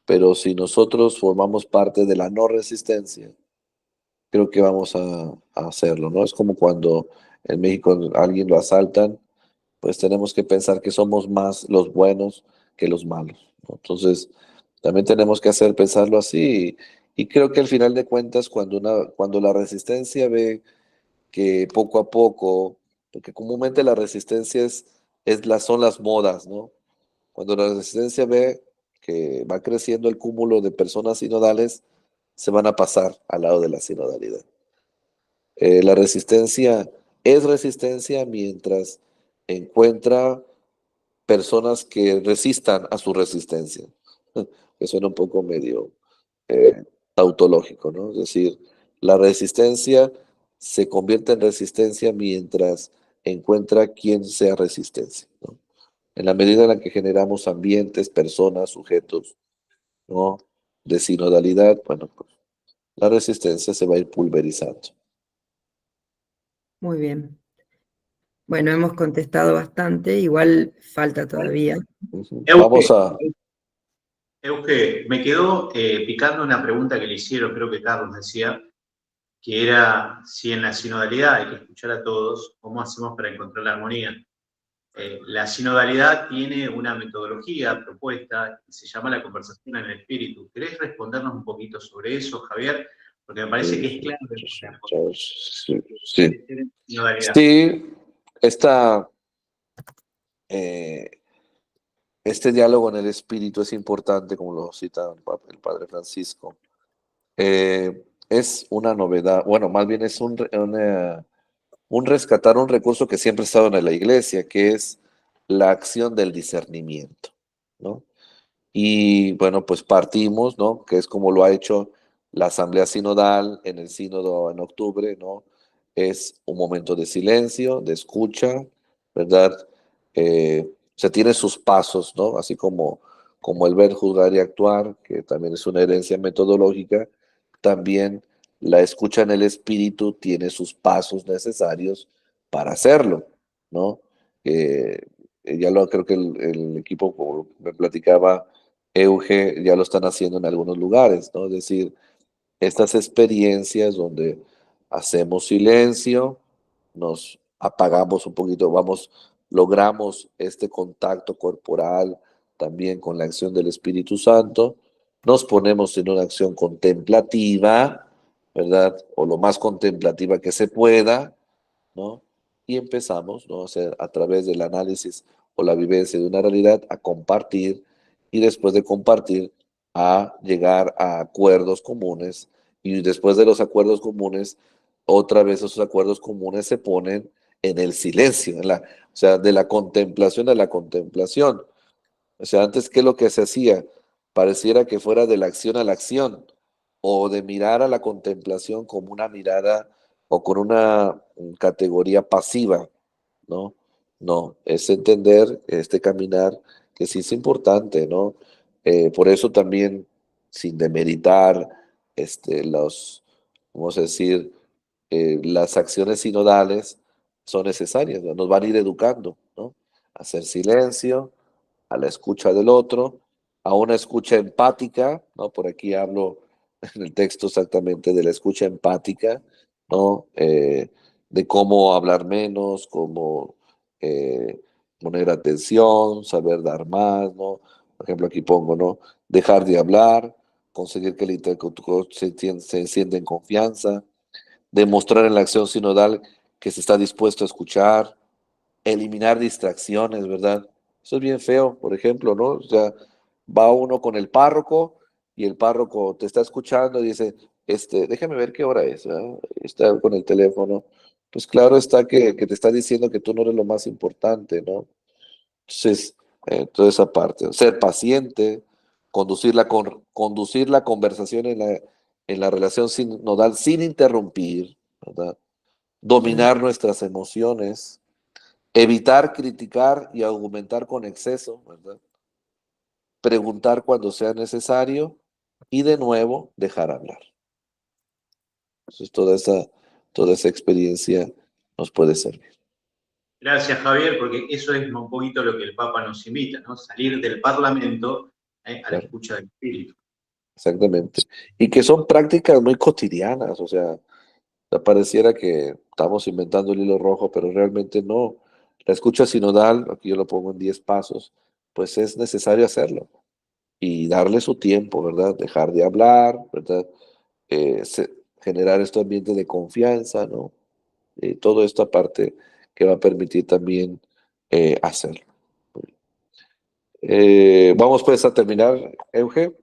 Speaker 2: pero si nosotros formamos parte de la no resistencia, creo que vamos a hacerlo, ¿no? Es como cuando en México a alguien lo asaltan, pues tenemos que pensar que somos más los buenos que los malos, ¿no? Entonces, también tenemos que pensarlo así, y creo que al final de cuentas, cuando la resistencia ve que poco a poco, porque comúnmente la resistencia son las modas, ¿no? Cuando la resistencia ve que va creciendo el cúmulo de personas sinodales, se van a pasar al lado de la sinodalidad. La resistencia es resistencia mientras encuentra personas que resistan a su resistencia. Que suena un poco medio tautológico, ¿no? Es decir, la resistencia se convierte en resistencia mientras encuentra quien sea resistencia, ¿no? En la medida en la que generamos ambientes, personas, sujetos, ¿no?, de sinodalidad, bueno, pues la resistencia se va a ir pulverizando.
Speaker 3: Muy bien. Bueno, hemos contestado bastante, igual falta todavía.
Speaker 2: Vamos a...
Speaker 1: Euge, me quedó picando una pregunta que le hicieron, creo que Carlos decía, que era si en la sinodalidad hay que escuchar a todos, ¿cómo hacemos para encontrar la armonía? La sinodalidad tiene una metodología propuesta que se llama la conversación en el espíritu. ¿Querés respondernos un poquito sobre eso, Javier? Porque me parece que es clave para
Speaker 2: Sí,
Speaker 1: sinodalidad.
Speaker 2: sí, este diálogo en el espíritu es importante, como lo cita el Padre Francisco. Es una novedad, bueno, más bien es un rescatar un recurso que siempre ha estado en la iglesia, que es la acción del discernimiento, ¿no? Y bueno, pues partimos, ¿no?, que es como lo ha hecho la Asamblea Sinodal en el Sínodo en octubre, ¿no? Es un momento de silencio, de escucha, ¿verdad? O sea, tiene sus pasos, ¿no? Así como el ver, juzgar y actuar, que también es una herencia metodológica, también la escucha en el espíritu tiene sus pasos necesarios para hacerlo, ¿no? Creo que el equipo, como me platicaba Euge, ya lo están haciendo en algunos lugares, ¿no? Es decir, estas experiencias donde hacemos silencio, nos apagamos un poquito, logramos este contacto corporal también con la acción del Espíritu Santo, nos ponemos en una acción contemplativa, ¿verdad? O lo más contemplativa que se pueda, ¿no? Y empezamos, ¿no?, a través del análisis o la vivencia de una realidad, a compartir, y después de compartir, a llegar a acuerdos comunes, y después de los acuerdos comunes, otra vez esos acuerdos comunes se ponen en el silencio, o sea, de la contemplación a la contemplación. O sea, antes, ¿qué es lo que se hacía? Pareciera que fuera de la acción a la acción, o de mirar a la contemplación como una mirada o con una categoría pasiva, ¿no? No, es entender este caminar que sí es importante, ¿no? Por eso también, sin demeritar vamos a decir, las acciones sinodales son necesarias, ¿no? Nos van a ir educando, ¿no? Hacer silencio, a la escucha del otro, a una escucha empática, ¿no? Por aquí hablo en el texto exactamente de la escucha empática, ¿no? De cómo hablar menos, cómo poner atención, saber dar más, ¿no? Por ejemplo, aquí pongo, ¿no? Dejar de hablar, conseguir que el interlocutor se encienda en confianza, demostrar en la acción sinodal que se está dispuesto a escuchar, eliminar distracciones, ¿verdad? Eso es bien feo, por ejemplo, ¿no? O sea, va uno con el párroco y el párroco te está escuchando y dice, déjame ver qué hora es, ¿verdad? Está con el teléfono. Pues claro está que te está diciendo que tú no eres lo más importante, ¿no? Entonces, toda esa parte, ser paciente, conducir la conversación en la relación sinodal sin interrumpir, ¿verdad? Dominar nuestras emociones, evitar criticar y argumentar con exceso, ¿verdad? Preguntar cuando sea necesario y de nuevo dejar hablar. Entonces toda esa experiencia nos puede servir.
Speaker 1: Gracias, Javier, porque eso es un poquito lo que el Papa nos invita, ¿no? Salir del Parlamento a la
Speaker 2: Claro.
Speaker 1: escucha del espíritu.
Speaker 2: Exactamente. Y que son prácticas muy cotidianas, o sea, pareciera que estamos inventando el hilo rojo, pero realmente no. La escucha sinodal, aquí yo lo pongo en 10 pasos, pues es necesario hacerlo y darle su tiempo, ¿verdad? Dejar de hablar, ¿verdad? Generar este ambiente de confianza, ¿no? Toda esta parte que va a permitir también hacerlo. Vamos pues a terminar, Euge.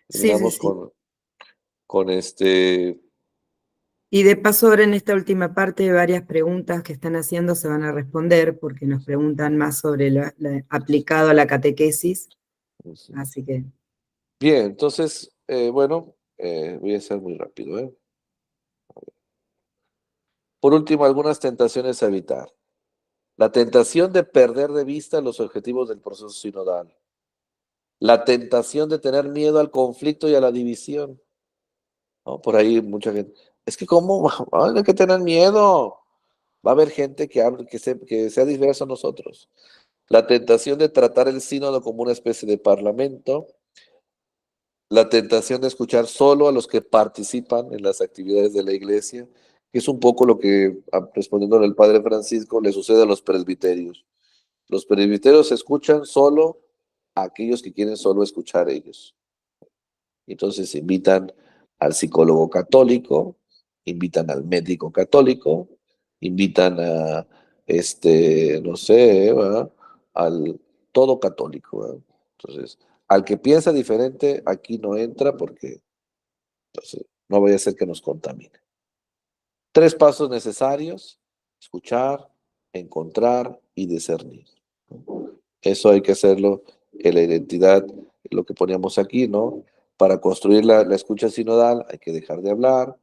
Speaker 3: Sí, sí,
Speaker 2: Terminamos
Speaker 3: sí.
Speaker 2: con este.
Speaker 3: Y de paso ahora en esta última parte varias preguntas que están haciendo se van a responder porque nos preguntan más sobre aplicado a la catequesis, así que...
Speaker 2: Bien, entonces, bueno, voy a ser muy rápido, ¿eh? Por último, algunas tentaciones a evitar. La tentación de perder de vista los objetivos del proceso sinodal. La tentación de tener miedo al conflicto y a la división, ¿no? Por ahí mucha gente, es que ¿cómo? Ay, hay que tener miedo. Va a haber gente que hable, que sea diversa a nosotros. La tentación de tratar el sínodo como una especie de parlamento. La tentación de escuchar solo a los que participan en las actividades de la iglesia, que es un poco lo que, respondiendo al padre Francisco, le sucede a los presbiterios. Los presbiterios escuchan solo a aquellos que quieren solo escuchar a ellos. Entonces invitan al psicólogo católico, invitan al médico católico, invitan a, no sé, ¿verdad? Al todo católico, ¿verdad? Entonces, al que piensa diferente, aquí no entra porque entonces, no vaya a ser que nos contamine. 3 pasos necesarios: escuchar, encontrar y discernir. Eso hay que hacerlo en la identidad, lo que poníamos aquí, ¿no? Para construir la escucha sinodal hay que dejar de hablar,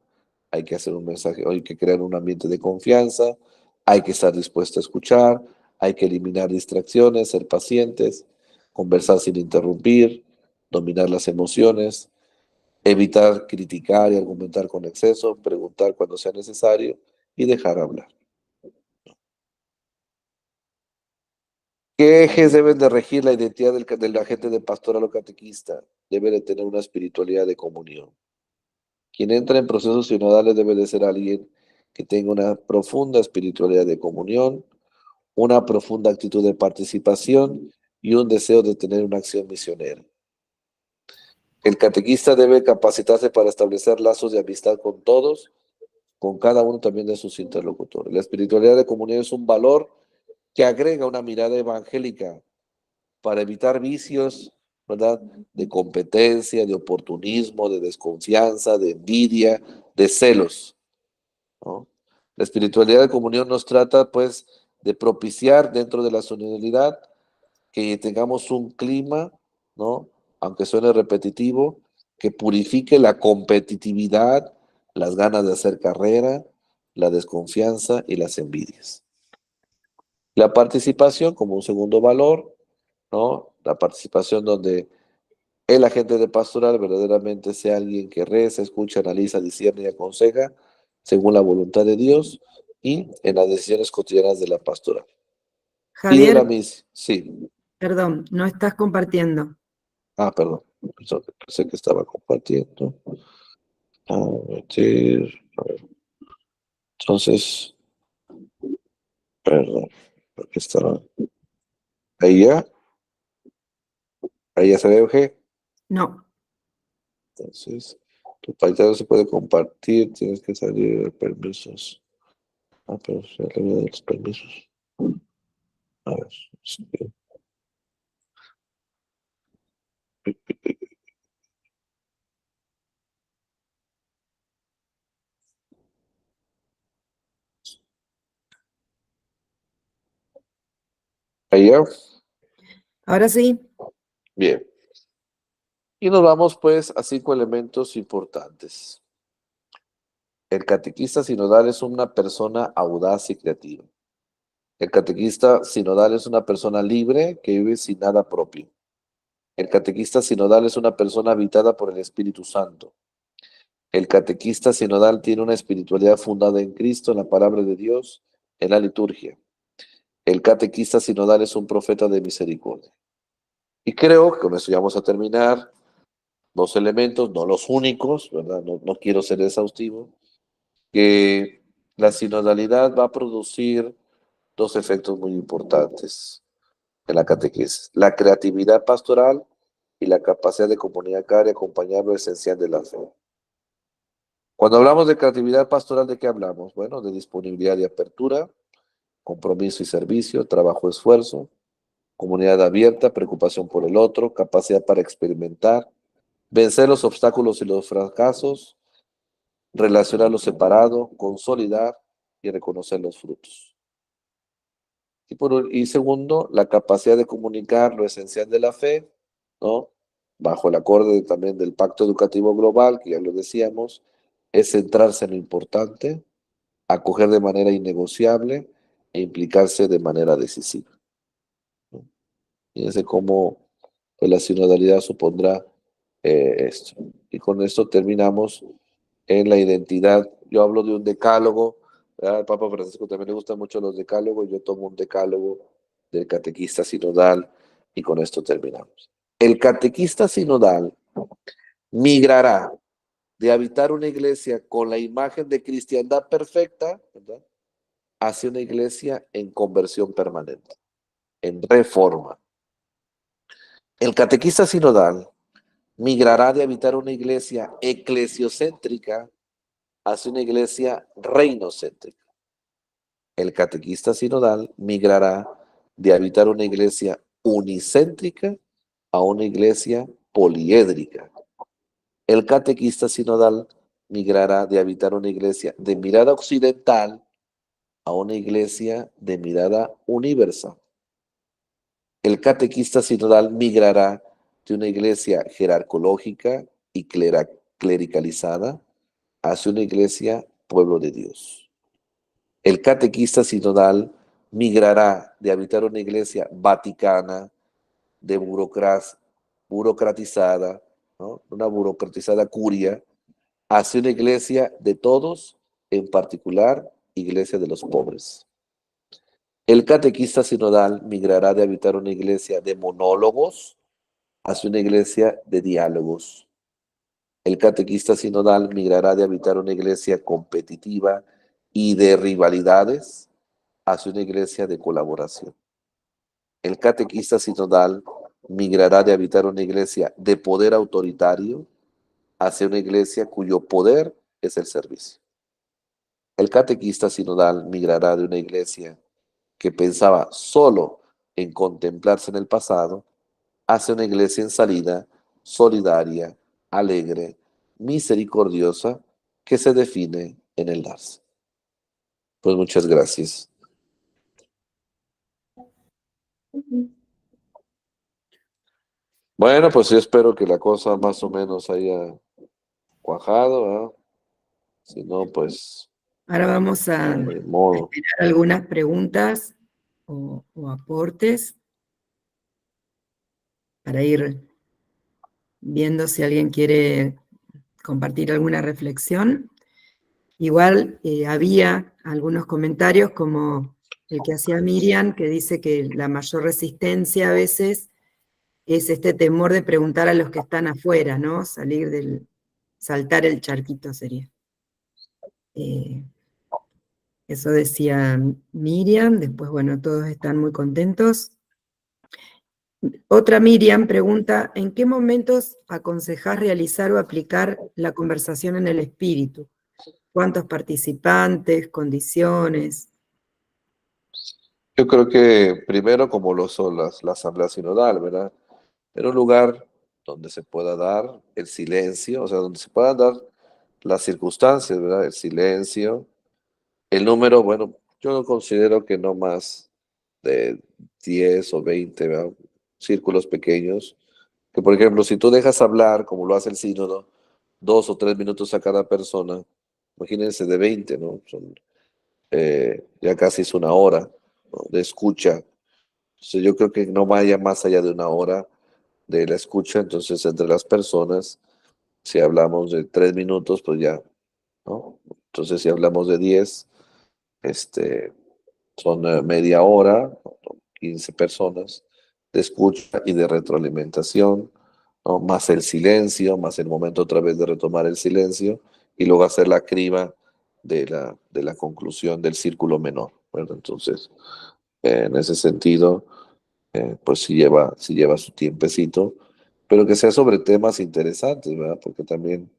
Speaker 2: hay que hacer un mensaje, hay que crear un ambiente de confianza, hay que estar dispuesto a escuchar, hay que eliminar distracciones, ser pacientes, conversar sin interrumpir, dominar las emociones, evitar criticar y argumentar con exceso, preguntar cuando sea necesario y dejar hablar. ¿Qué ejes deben de regir la identidad del agente de pastoral o catequista? Debe de tener una espiritualidad de comunión. Quien entra en procesos sinodales debe de ser alguien que tenga una profunda espiritualidad de comunión, una profunda actitud de participación y un deseo de tener una acción misionera. El catequista debe capacitarse para establecer lazos de amistad con todos, con cada uno también de sus interlocutores. La espiritualidad de comunión es un valor que agrega una mirada evangélica para evitar vicios, ¿verdad? De competencia, de oportunismo, de desconfianza, de envidia, de celos, ¿no? La espiritualidad de comunión nos trata, pues, de propiciar dentro de la solidaridad que tengamos un clima, ¿no? Aunque suene repetitivo, que purifique la competitividad, las ganas de hacer carrera, la desconfianza y las envidias. La participación como un segundo valor, ¿no? La participación donde el agente de pastoral verdaderamente sea alguien que reza, escucha, analiza, discierne y aconseja según la voluntad de Dios y en las decisiones cotidianas de la pastoral. Y de la
Speaker 3: Javier,
Speaker 2: misión, sí.
Speaker 3: perdón, no estás compartiendo.
Speaker 2: Ah, perdón, pensé que estaba compartiendo. A ver, a ver. Entonces, perdón, porque estaba. Ahí ya se ve, G.
Speaker 3: No,
Speaker 2: Entonces, tu pantalla no se puede compartir, tienes que salir de permisos. Ah, pero ya le voy a dar los permisos. A ver. Sí. Ahí ya.
Speaker 3: ahora sí.
Speaker 2: Bien. Y nos vamos pues a 5 elementos importantes. El catequista sinodal es una persona audaz y creativa. El catequista sinodal es una persona libre que vive sin nada propio. El catequista sinodal es una persona habitada por el Espíritu Santo. El catequista sinodal tiene una espiritualidad fundada en Cristo, en la palabra de Dios, en la liturgia. El catequista sinodal es un profeta de misericordia. Y creo que con esto ya vamos a terminar. 2 elementos, no los únicos, ¿verdad? No quiero ser exhaustivo, que la sinodalidad va a producir 2 efectos muy importantes en la catequesis: la creatividad pastoral y la capacidad de comunicar y acompañar lo esencial de la fe. Cuando hablamos de creatividad pastoral, ¿de qué hablamos? Bueno, de disponibilidad y apertura, compromiso y servicio, trabajo, esfuerzo. comunidad abierta, preocupación por el otro, capacidad para experimentar, vencer los obstáculos y los fracasos, relacionar lo separado, consolidar y reconocer los frutos. Y segundo, la capacidad de comunicar lo esencial de la fe, ¿no? Bajo el acorde también del Pacto Educativo Global, que ya lo decíamos, es centrarse en lo importante, acoger de manera innegociable e implicarse de manera decisiva, ¿no? Fíjense cómo pues, la sinodalidad supondrá esto. Y con esto terminamos en la identidad. Yo hablo de un decálogo, ¿verdad? Al Papa Francisco también le gustan mucho los decálogos, yo tomo un decálogo del catequista sinodal y con esto terminamos. El catequista sinodal migrará de habitar una iglesia con la imagen de cristiandad perfecta, ¿verdad?, hacia una iglesia en conversión permanente, en reforma. El catequista sinodal migrará de habitar una iglesia eclesiocéntrica hacia una iglesia reinocéntrica. El catequista sinodal migrará de habitar una iglesia unicéntrica a una iglesia poliédrica. El catequista sinodal migrará de habitar una iglesia de mirada occidental a una iglesia de mirada universal. El catequista sinodal migrará de una iglesia jerarcológica y clericalizada hacia una iglesia pueblo de Dios. El catequista sinodal migrará de habitar una iglesia vaticana, de burocratizada, ¿no?, una burocratizada curia, hacia una iglesia de todos, en particular, iglesia de los pobres. El catequista sinodal migrará de habitar una iglesia de monólogos hacia una iglesia de diálogos. El catequista sinodal migrará de habitar una iglesia competitiva y de rivalidades hacia una iglesia de colaboración. El catequista sinodal migrará de habitar una iglesia de poder autoritario hacia una iglesia cuyo poder es el servicio. El catequista sinodal migrará de una iglesia que pensaba solo en contemplarse en el pasado hacia una iglesia en salida, solidaria, alegre, misericordiosa, que se define en el darse. Pues muchas gracias. Bueno, pues yo espero que la cosa más o menos haya cuajado, ¿verdad? Si no, pues,
Speaker 3: Ahora vamos a
Speaker 2: de modo.
Speaker 3: esperar algunas preguntas o aportes para ir viendo si alguien quiere compartir alguna reflexión. Igual había algunos comentarios como el que hacía Miriam, que dice que la mayor resistencia a veces es este temor de preguntar a los que están afuera, ¿no? Saltar el charquito sería. Eso decía Miriam, después, bueno, todos están muy contentos. Otra Miriam pregunta, ¿en qué momentos aconsejás realizar o aplicar la conversación en el espíritu? ¿Cuántos participantes? ¿Condiciones?
Speaker 2: Yo creo que primero, como lo son la asamblea sinodal, ¿verdad? En un lugar donde se pueda dar el silencio, o sea, donde se puedan dar las circunstancias, ¿verdad? El silencio, el número, bueno, yo no considero que no más de 10 o 20, ¿verdad?, círculos pequeños, que por ejemplo, si tú dejas hablar, como lo hace el sínodo, 2 o 3 minutos a cada persona, imagínense de 20, ¿no? Ya casi es una hora, ¿no?, de escucha. Entonces yo creo que no vaya más allá de una hora de la escucha. Entonces entre las personas, si hablamos de 3 minutos, pues ya, ¿no? Entonces si hablamos de 10, son media hora, 15 personas de escucha y de retroalimentación, ¿no?, más el silencio, más el momento otra vez de retomar el silencio y luego hacer la criba de la conclusión del círculo menor, ¿verdad? Entonces, en ese sentido, pues sí lleva su tiempecito, pero que sea sobre temas interesantes, ¿verdad? Porque también,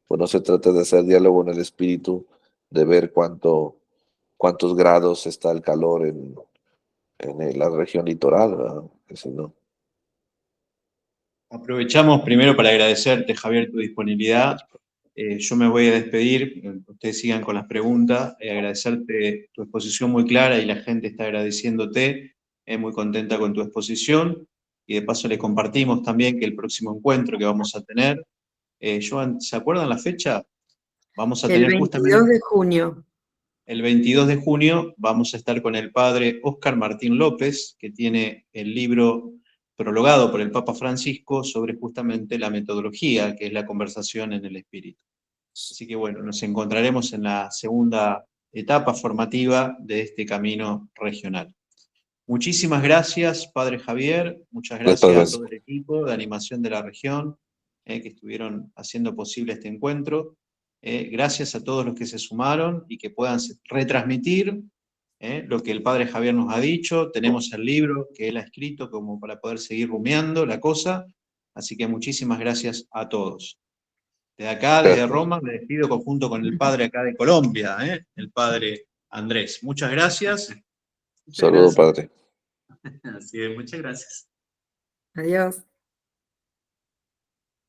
Speaker 2: pues no se trata de hacer diálogo en el espíritu, de ver cuántos grados está el calor la región litoral, ¿verdad? Que si no.
Speaker 1: Aprovechamos primero para agradecerte, Javier, tu disponibilidad. Yo me voy a despedir, ustedes sigan con las preguntas, agradecerte tu exposición muy clara y la gente está agradeciéndote, muy contenta con tu exposición, y de paso le compartimos también que el próximo encuentro que vamos a tener, Joan, ¿se acuerdan la fecha? Vamos a
Speaker 3: El
Speaker 1: tener
Speaker 3: 22
Speaker 1: justamente
Speaker 3: de junio.
Speaker 1: el 22 de junio, vamos a estar con el padre Óscar Martín López, que tiene el libro prologado por el Papa Francisco sobre justamente la metodología, que es la conversación en el espíritu. Así que bueno, nos encontraremos en la segunda etapa formativa de este camino regional. Muchísimas gracias, Padre Javier, muchas gracias a todo el equipo de animación de la región que estuvieron haciendo posible este encuentro. Gracias a todos los que se sumaron y que puedan retransmitir lo que el Padre Javier nos ha dicho. Tenemos el libro que él ha escrito como para poder seguir rumiando la cosa. Así que muchísimas gracias a todos. Desde acá, desde Roma, me despido junto con el Padre acá de Colombia, el Padre Andrés. Muchas gracias.
Speaker 2: Saludos, Padre.
Speaker 1: Así es, muchas gracias.
Speaker 3: Adiós.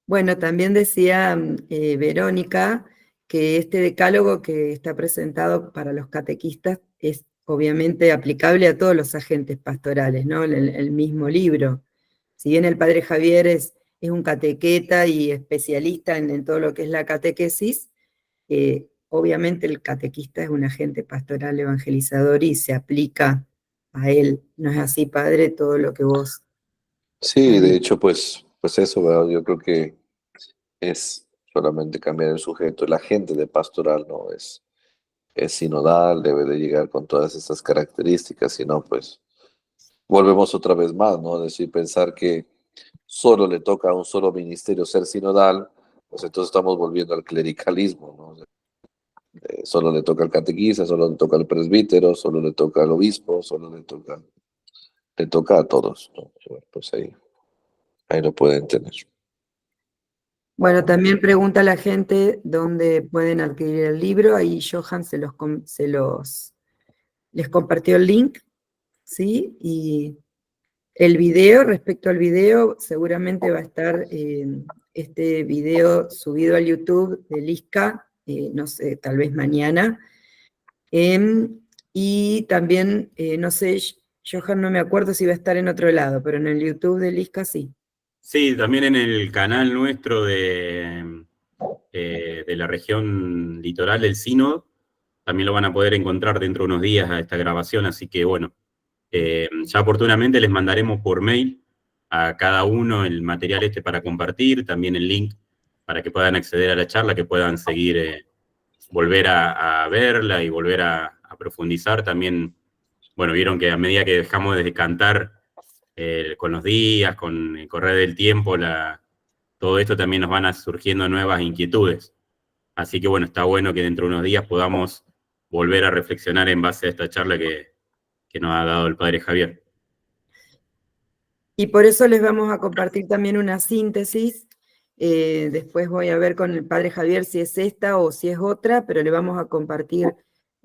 Speaker 3: Bueno, también decía Verónica que este decálogo que está presentado para los catequistas es obviamente aplicable a todos los agentes pastorales, ¿no? El mismo libro. Si bien el Padre Javier es un catequeta y especialista en todo lo que es la catequesis, obviamente el catequista es un agente pastoral evangelizador y se aplica a él. ¿No es así, Padre, todo lo que vos...
Speaker 2: Sí, de hecho, pues eso, ¿verdad? Yo creo que es solamente cambiar el sujeto. El agente de pastoral no es sinodal, debe de llegar con todas estas características, si no, pues volvemos otra vez más, ¿no? Es decir, pensar que solo le toca a un solo ministerio ser sinodal, pues entonces estamos volviendo al clericalismo, ¿no? Solo le toca al catequista, solo le toca al presbítero, solo le toca al obispo, solo le toca a todos, ¿no? Bueno, pues ahí lo pueden tener.
Speaker 3: Bueno, también pregunta la gente dónde pueden adquirir el libro, ahí Johan les compartió el link, ¿sí? Y el video, respecto al video, seguramente va a estar este video subido al YouTube de Lisca, no sé, tal vez mañana. Y también, no sé, Johan, no me acuerdo si va a estar en otro lado, pero en el YouTube de Lisca sí.
Speaker 4: Sí, también en el canal nuestro de la región litoral del Sínodo, también lo van a poder encontrar dentro de unos días a esta grabación, así que bueno, ya oportunamente les mandaremos por mail a cada uno el material para compartir, también el link para que puedan acceder a la charla, que puedan seguir, volver a verla y volver a profundizar. También, bueno, vieron que a medida que dejamos de descantar con los días, con el correr del tiempo, todo esto también nos van surgiendo nuevas inquietudes. Así que bueno, está bueno que dentro de unos días podamos volver a reflexionar en base a esta charla que nos ha dado el Padre Javier.
Speaker 3: Y por eso les vamos a compartir también una síntesis. Después voy a ver con el Padre Javier si es esta o si es otra, pero le vamos a compartir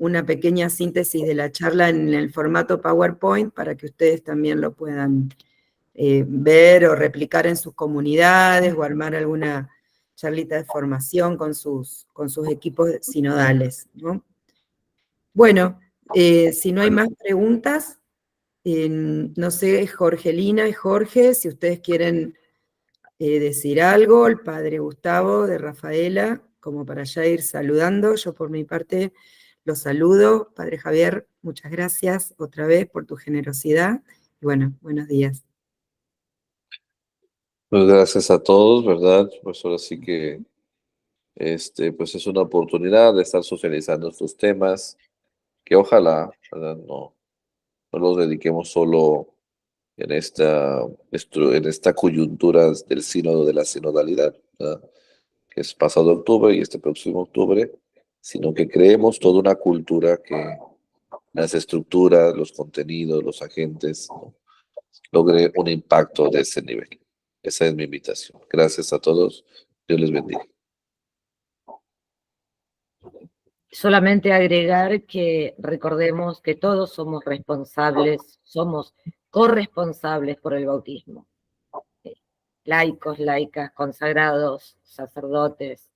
Speaker 3: una pequeña síntesis de la charla en el formato PowerPoint para que ustedes también lo puedan ver o replicar en sus comunidades o armar alguna charlita de formación con sus equipos sinodales, ¿no? Bueno, si no hay más preguntas, no sé, Jorgelina y Jorge, si ustedes quieren decir algo, el Padre Gustavo de Rafaela, como para ya ir saludando. Yo por mi parte los saludo. Padre Javier, muchas gracias otra vez por tu generosidad. Y bueno, buenos días.
Speaker 2: Pues gracias a todos, ¿verdad? Pues ahora sí que pues es una oportunidad de estar socializando estos temas que ojalá, ¿verdad? No los dediquemos solo en esta coyuntura del sínodo de la sinodalidad, ¿verdad? Que es pasado octubre y este próximo octubre, sino que creemos toda una cultura que las estructuras, los contenidos, los agentes, ¿no?, logre un impacto de ese nivel. Esa es mi invitación. Gracias a todos. Dios les bendiga.
Speaker 5: solamente agregar que recordemos que todos somos responsables, somos corresponsables por el bautismo. Laicos, laicas, consagrados, sacerdotes,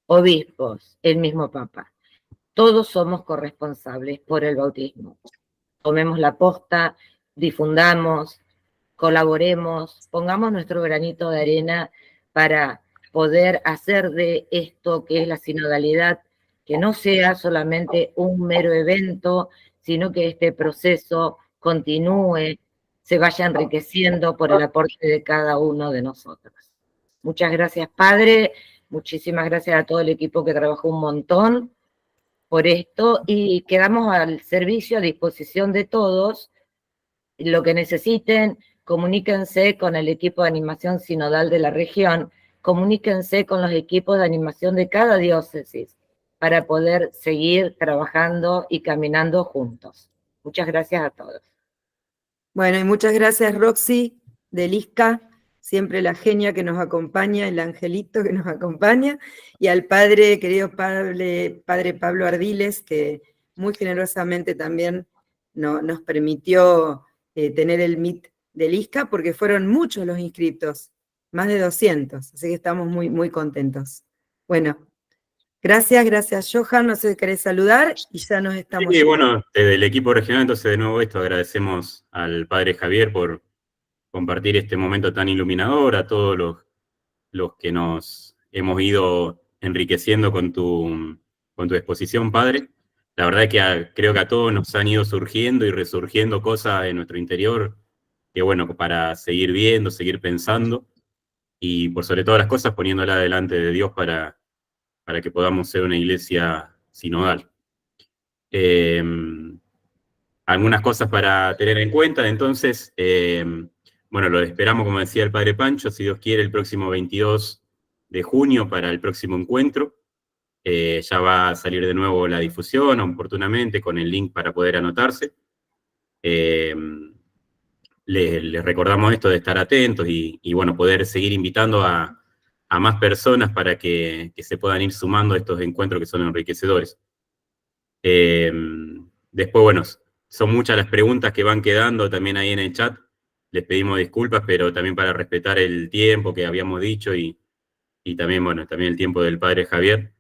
Speaker 5: obispos, el mismo Papa. Todos somos corresponsables por el bautismo. Tomemos la posta, difundamos, colaboremos, pongamos nuestro granito de arena para poder hacer de esto que es la sinodalidad, que no sea solamente un mero evento, sino que este proceso continúe, se vaya enriqueciendo por el aporte de cada uno de nosotros. Muchas gracias, Padre, muchísimas gracias a todo el equipo que trabajó un montón por esto y quedamos al servicio, a disposición de todos. Lo que necesiten, comuníquense con el equipo de animación sinodal de la región, comuníquense con los equipos de animación de cada diócesis para poder seguir trabajando y caminando juntos. Muchas gracias a todos.
Speaker 3: Bueno, y muchas gracias, Roxy, del ISCA, siempre la genia que nos acompaña, el angelito que nos acompaña, y al padre, querido padre Pablo Ardiles, que muy generosamente también nos permitió tener el Meet del ISCA, porque fueron muchos los inscritos, más de 200, así que estamos muy, muy contentos. Bueno, gracias, Johan, no sé si querés saludar, y ya nos estamos
Speaker 4: Sí,
Speaker 3: yendo.
Speaker 4: bueno, desde el equipo regional, entonces de nuevo esto, agradecemos al padre Javier por compartir este momento tan iluminador, a todos los que nos hemos ido enriqueciendo con tu exposición, padre. La verdad es que creo que a todos nos han ido surgiendo y resurgiendo cosas en nuestro interior que, bueno, para seguir viendo, seguir pensando y por sobre todas las cosas poniéndola delante de Dios para que podamos ser una iglesia sinodal. Algunas cosas para tener en cuenta, entonces, bueno, lo esperamos, como decía el padre Pancho, si Dios quiere, el próximo 22 de junio para el próximo encuentro. Ya va a salir de nuevo la difusión oportunamente con el link para poder anotarse. Les recordamos esto de estar atentos y bueno, poder seguir invitando a más personas para que se puedan ir sumando a estos encuentros que son enriquecedores. Después, bueno, son muchas las preguntas que van quedando también ahí en el chat. Les pedimos disculpas, pero también para respetar el tiempo que habíamos dicho y también, bueno, también el tiempo del padre Javier,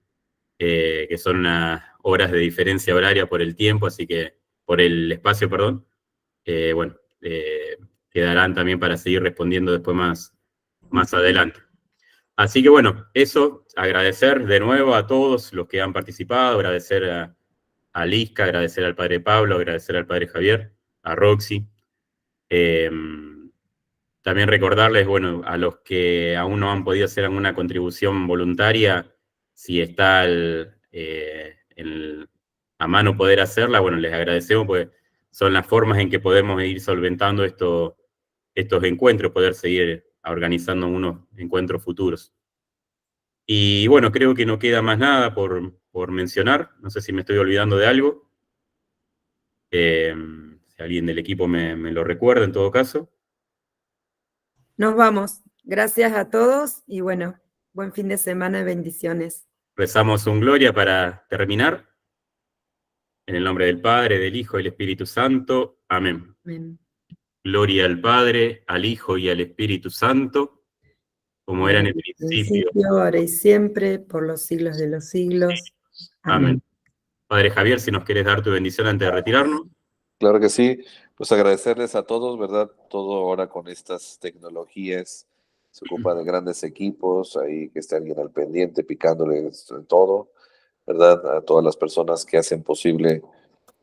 Speaker 4: que son unas horas de diferencia horaria por el tiempo, así que, por el espacio, perdón. Bueno, quedarán también para seguir respondiendo después más adelante. Así que bueno, eso, agradecer de nuevo a todos los que han participado, agradecer a Lisca, agradecer al padre Pablo, agradecer al padre Javier, a Roxy. También recordarles, bueno, a los que aún no han podido hacer alguna contribución voluntaria, si está a mano poder hacerla, bueno, les agradecemos, pues son las formas en que podemos ir solventando estos encuentros, poder seguir organizando unos encuentros futuros. Y bueno, creo que no queda más nada por mencionar, no sé si me estoy olvidando de algo. Si alguien del equipo me lo recuerda, en todo caso.
Speaker 3: Nos vamos. Gracias a todos y bueno, buen fin de semana y bendiciones.
Speaker 4: Rezamos un gloria para terminar. En el nombre del Padre, del Hijo y del Espíritu Santo. Amén.
Speaker 3: Amén.
Speaker 4: Gloria al Padre, al Hijo y al Espíritu Santo, como era en el principio.
Speaker 3: Ahora y siempre, por los siglos de los siglos.
Speaker 4: Amén. Padre Javier, si nos quieres dar tu bendición antes de retirarnos.
Speaker 2: Claro que sí, pues agradecerles a todos, ¿verdad? Todo ahora con estas tecnologías se ocupa de grandes equipos, ahí que esté alguien al pendiente, picándoles en todo, ¿verdad? A todas las personas que hacen posible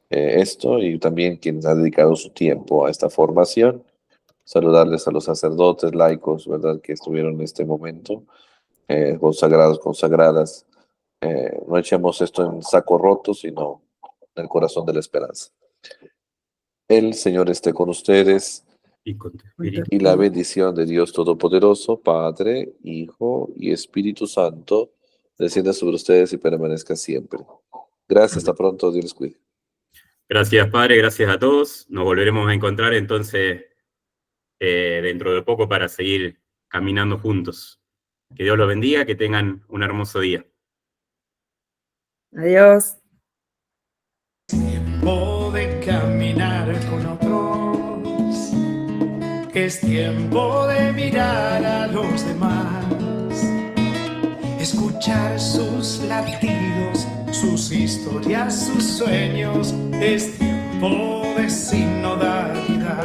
Speaker 2: esto y también quienes han dedicado su tiempo a esta formación. Saludarles a los sacerdotes, laicos, ¿verdad? Que estuvieron en este momento, consagrados, consagradas. No echemos esto en saco roto, sino en el corazón de la esperanza. El Señor esté con ustedes
Speaker 4: Y con tu espíritu.
Speaker 2: y la bendición de Dios Todopoderoso, Padre, Hijo y Espíritu Santo, descienda sobre ustedes y permanezca siempre. Gracias, hasta pronto, Dios les cuide.
Speaker 4: Gracias, Padre, gracias a todos. Nos volveremos a encontrar entonces dentro de poco para seguir caminando juntos. Que Dios los bendiga, que tengan un hermoso día.
Speaker 3: Adiós.
Speaker 6: tiempo de caminar con otros, es tiempo de mirar a los demás, escuchar sus latidos, sus historias, sus sueños, es tiempo de sinodalidad.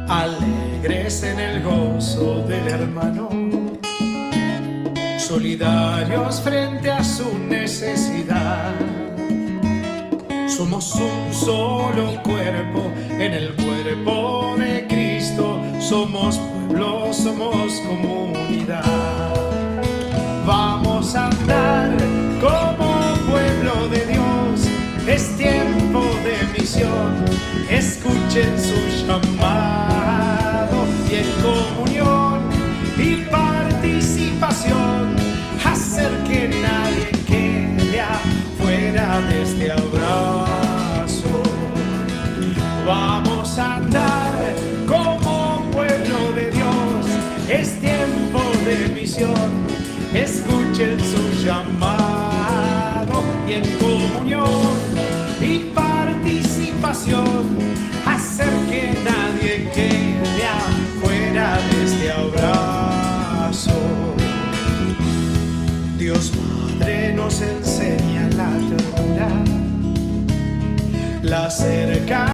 Speaker 6: Alegres en el gozo del hermano, solidarios frente a su necesidad. Somos un solo cuerpo en el cuerpo de Cristo. Somos pueblo, somos comunidad. Vamos a andar como pueblo de Dios. Es tiempo de misión. Escuchen su llamado y en comunión y participación hacer que nadie quede afuera de este abrazo. Vamos a andar como pueblo de Dios. Es tiempo de misión. Escuchen su llamado y en comunión y participación hacer que nadie quede afuera de este abrazo. Dios Padre nos enseña la ternura, la cercanía.